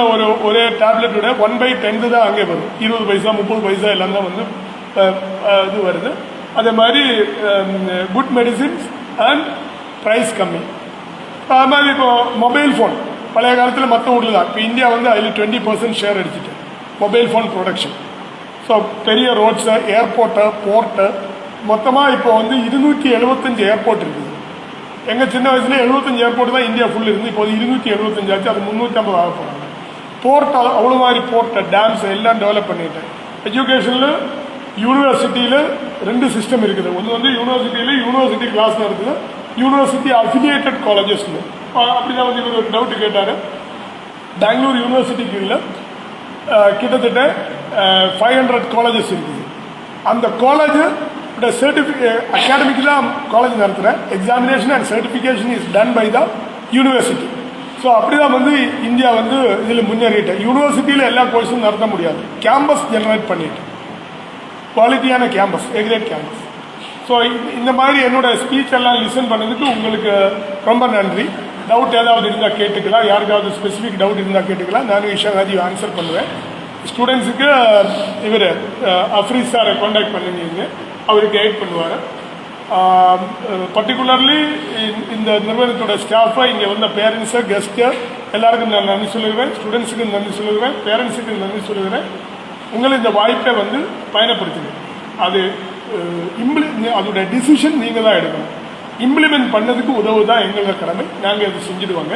ஒரே டேப்லெட்டோட 1/10 தான் அங்கே வரும். 20 பைசா 30 பைசா எல்லாம் தான் வந்து இது வருது. அதே மாதிரி குட் மெடிசின்ஸ் அண்ட் ப்ரைஸ் கம்மி. அது மாதிரி இப்போ மொபைல் ஃபோன் பழைய காலத்தில் மற்ற ஊரில் தான். இப்போ இந்தியா வந்து அதில் 20% ஷேர் அடிச்சுட்டு மொபைல் ஃபோன் ப்ரொடக்ஷன். ஸோ பெரிய ரோட்ஸு, ஏர்போர்ட்டு, போர்ட்டு மொத்தமாக இப்போ வந்து 275 ஏர்போர்ட் இருக்குது. எங்கள் சின்ன வயசுல 75 ஏர்போர்ட் தான் இந்தியா ஃபுல் இருந்து, இப்போ 275 ஆச்சு. அது 350 ஆக போகிறாங்க. போர்ட் அவ்வளோ மாதிரி போர்ட்டை, டேம்ஸ் எல்லாம் டெவலப் பண்ணிட்டேன். எஜுகேஷனில் யூனிவர்சிட்டியில் 2 சிஸ்டம் இருக்குது. ஒன்று வந்து யூனிவர்சிட்டி கிளாஸ் நடக்குது, யூனிவர்சிட்டி அஃபிலியேட்டட் காலேஜஸ்னு. அப்படி தான் வந்து இவர் ஒரு டவுட்டு கேட்டார். பெங்களூர் யூனிவர்சிட்டிக்கு இல்லை கிட்டத்தட்ட 500 காலேஜஸ் இருக்குது. அந்த காலேஜ் அகாடமிக் தான் காலேஜ் நடத்துகிறேன். Examination and certification is done by the university. So அப்படி தான் வந்து இந்தியா வந்து இதில் முன்னேறிட்டு. யூனிவர்சிட்டியில் எல்லா கோர்ஸும் நடத்த முடியாது. கேம்பஸ் ஜெனரேட் பண்ணிட்டு குவாலிட்டியான கேம்பஸ், எக்ரேட் கேம்பஸ். ஸோ இந்த மாதிரி என்னோட ஸ்பீச் எல்லாம் லிசன் பண்ணதுக்கு உங்களுக்கு ரொம்ப நன்றி. டவுட் ஏதாவது இருந்தால் கேட்டுக்கலாம், யாருக்காவது ஸ்பெசிஃபிக் டவுட் இருந்தால் கேட்டுக்கலாம். நான் விஷயம் ஆன்சர் பண்ணுவேன். ஸ்டூடெண்ட்ஸுக்கு இவர் அஃப்ரீஸ் சாரை காண்டாக்ட் பண்ணுவீங்க, அவருக்கு கைட் பண்ணுவார். பர்டிகுலர்லி இந்த நிறுவனத்தோட ஸ்டாஃபை, இங்கே வந்த பேரண்ட்ஸை, கெஸ்ட்டு எல்லாருக்கும் நான் நன்றி சொல்லுகிறேன். ஸ்டூடெண்ட்ஸுக்கு நன்றி சொல்லுகிறேன், பேரண்ட்ஸுக்கு நன்றி சொல்லுகிறேன். உங்களை இந்த வாய்ப்பை வந்து பயணப்படுத்துங்க. அது அதோட டிசிஷன் நீங்கள் தான் எடுக்கணும். இம்ப்ளிமெண்ட் பண்ணதுக்கு உதவு தான் எங்களோட கடமை. நாங்கள் அதை செஞ்சுடுவாங்க.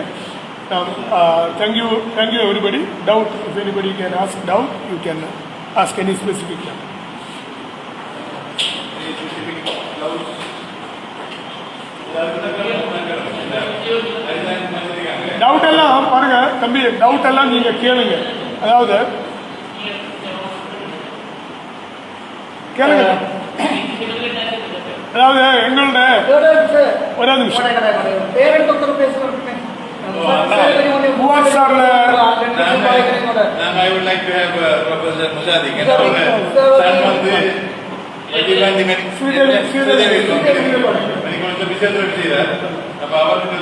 Thank you everybody. Doubt, if anybody can ask doubt, you can ask any specific. Doubt எல்லாம் பாருங்க தம்பி, டவுட் எல்லாம் நீங்க கேளுங்க. அதாவது கேளுங்க. அதாவது எங்களோட ஒரே நிமிஷம் அப்ப அவருக்கு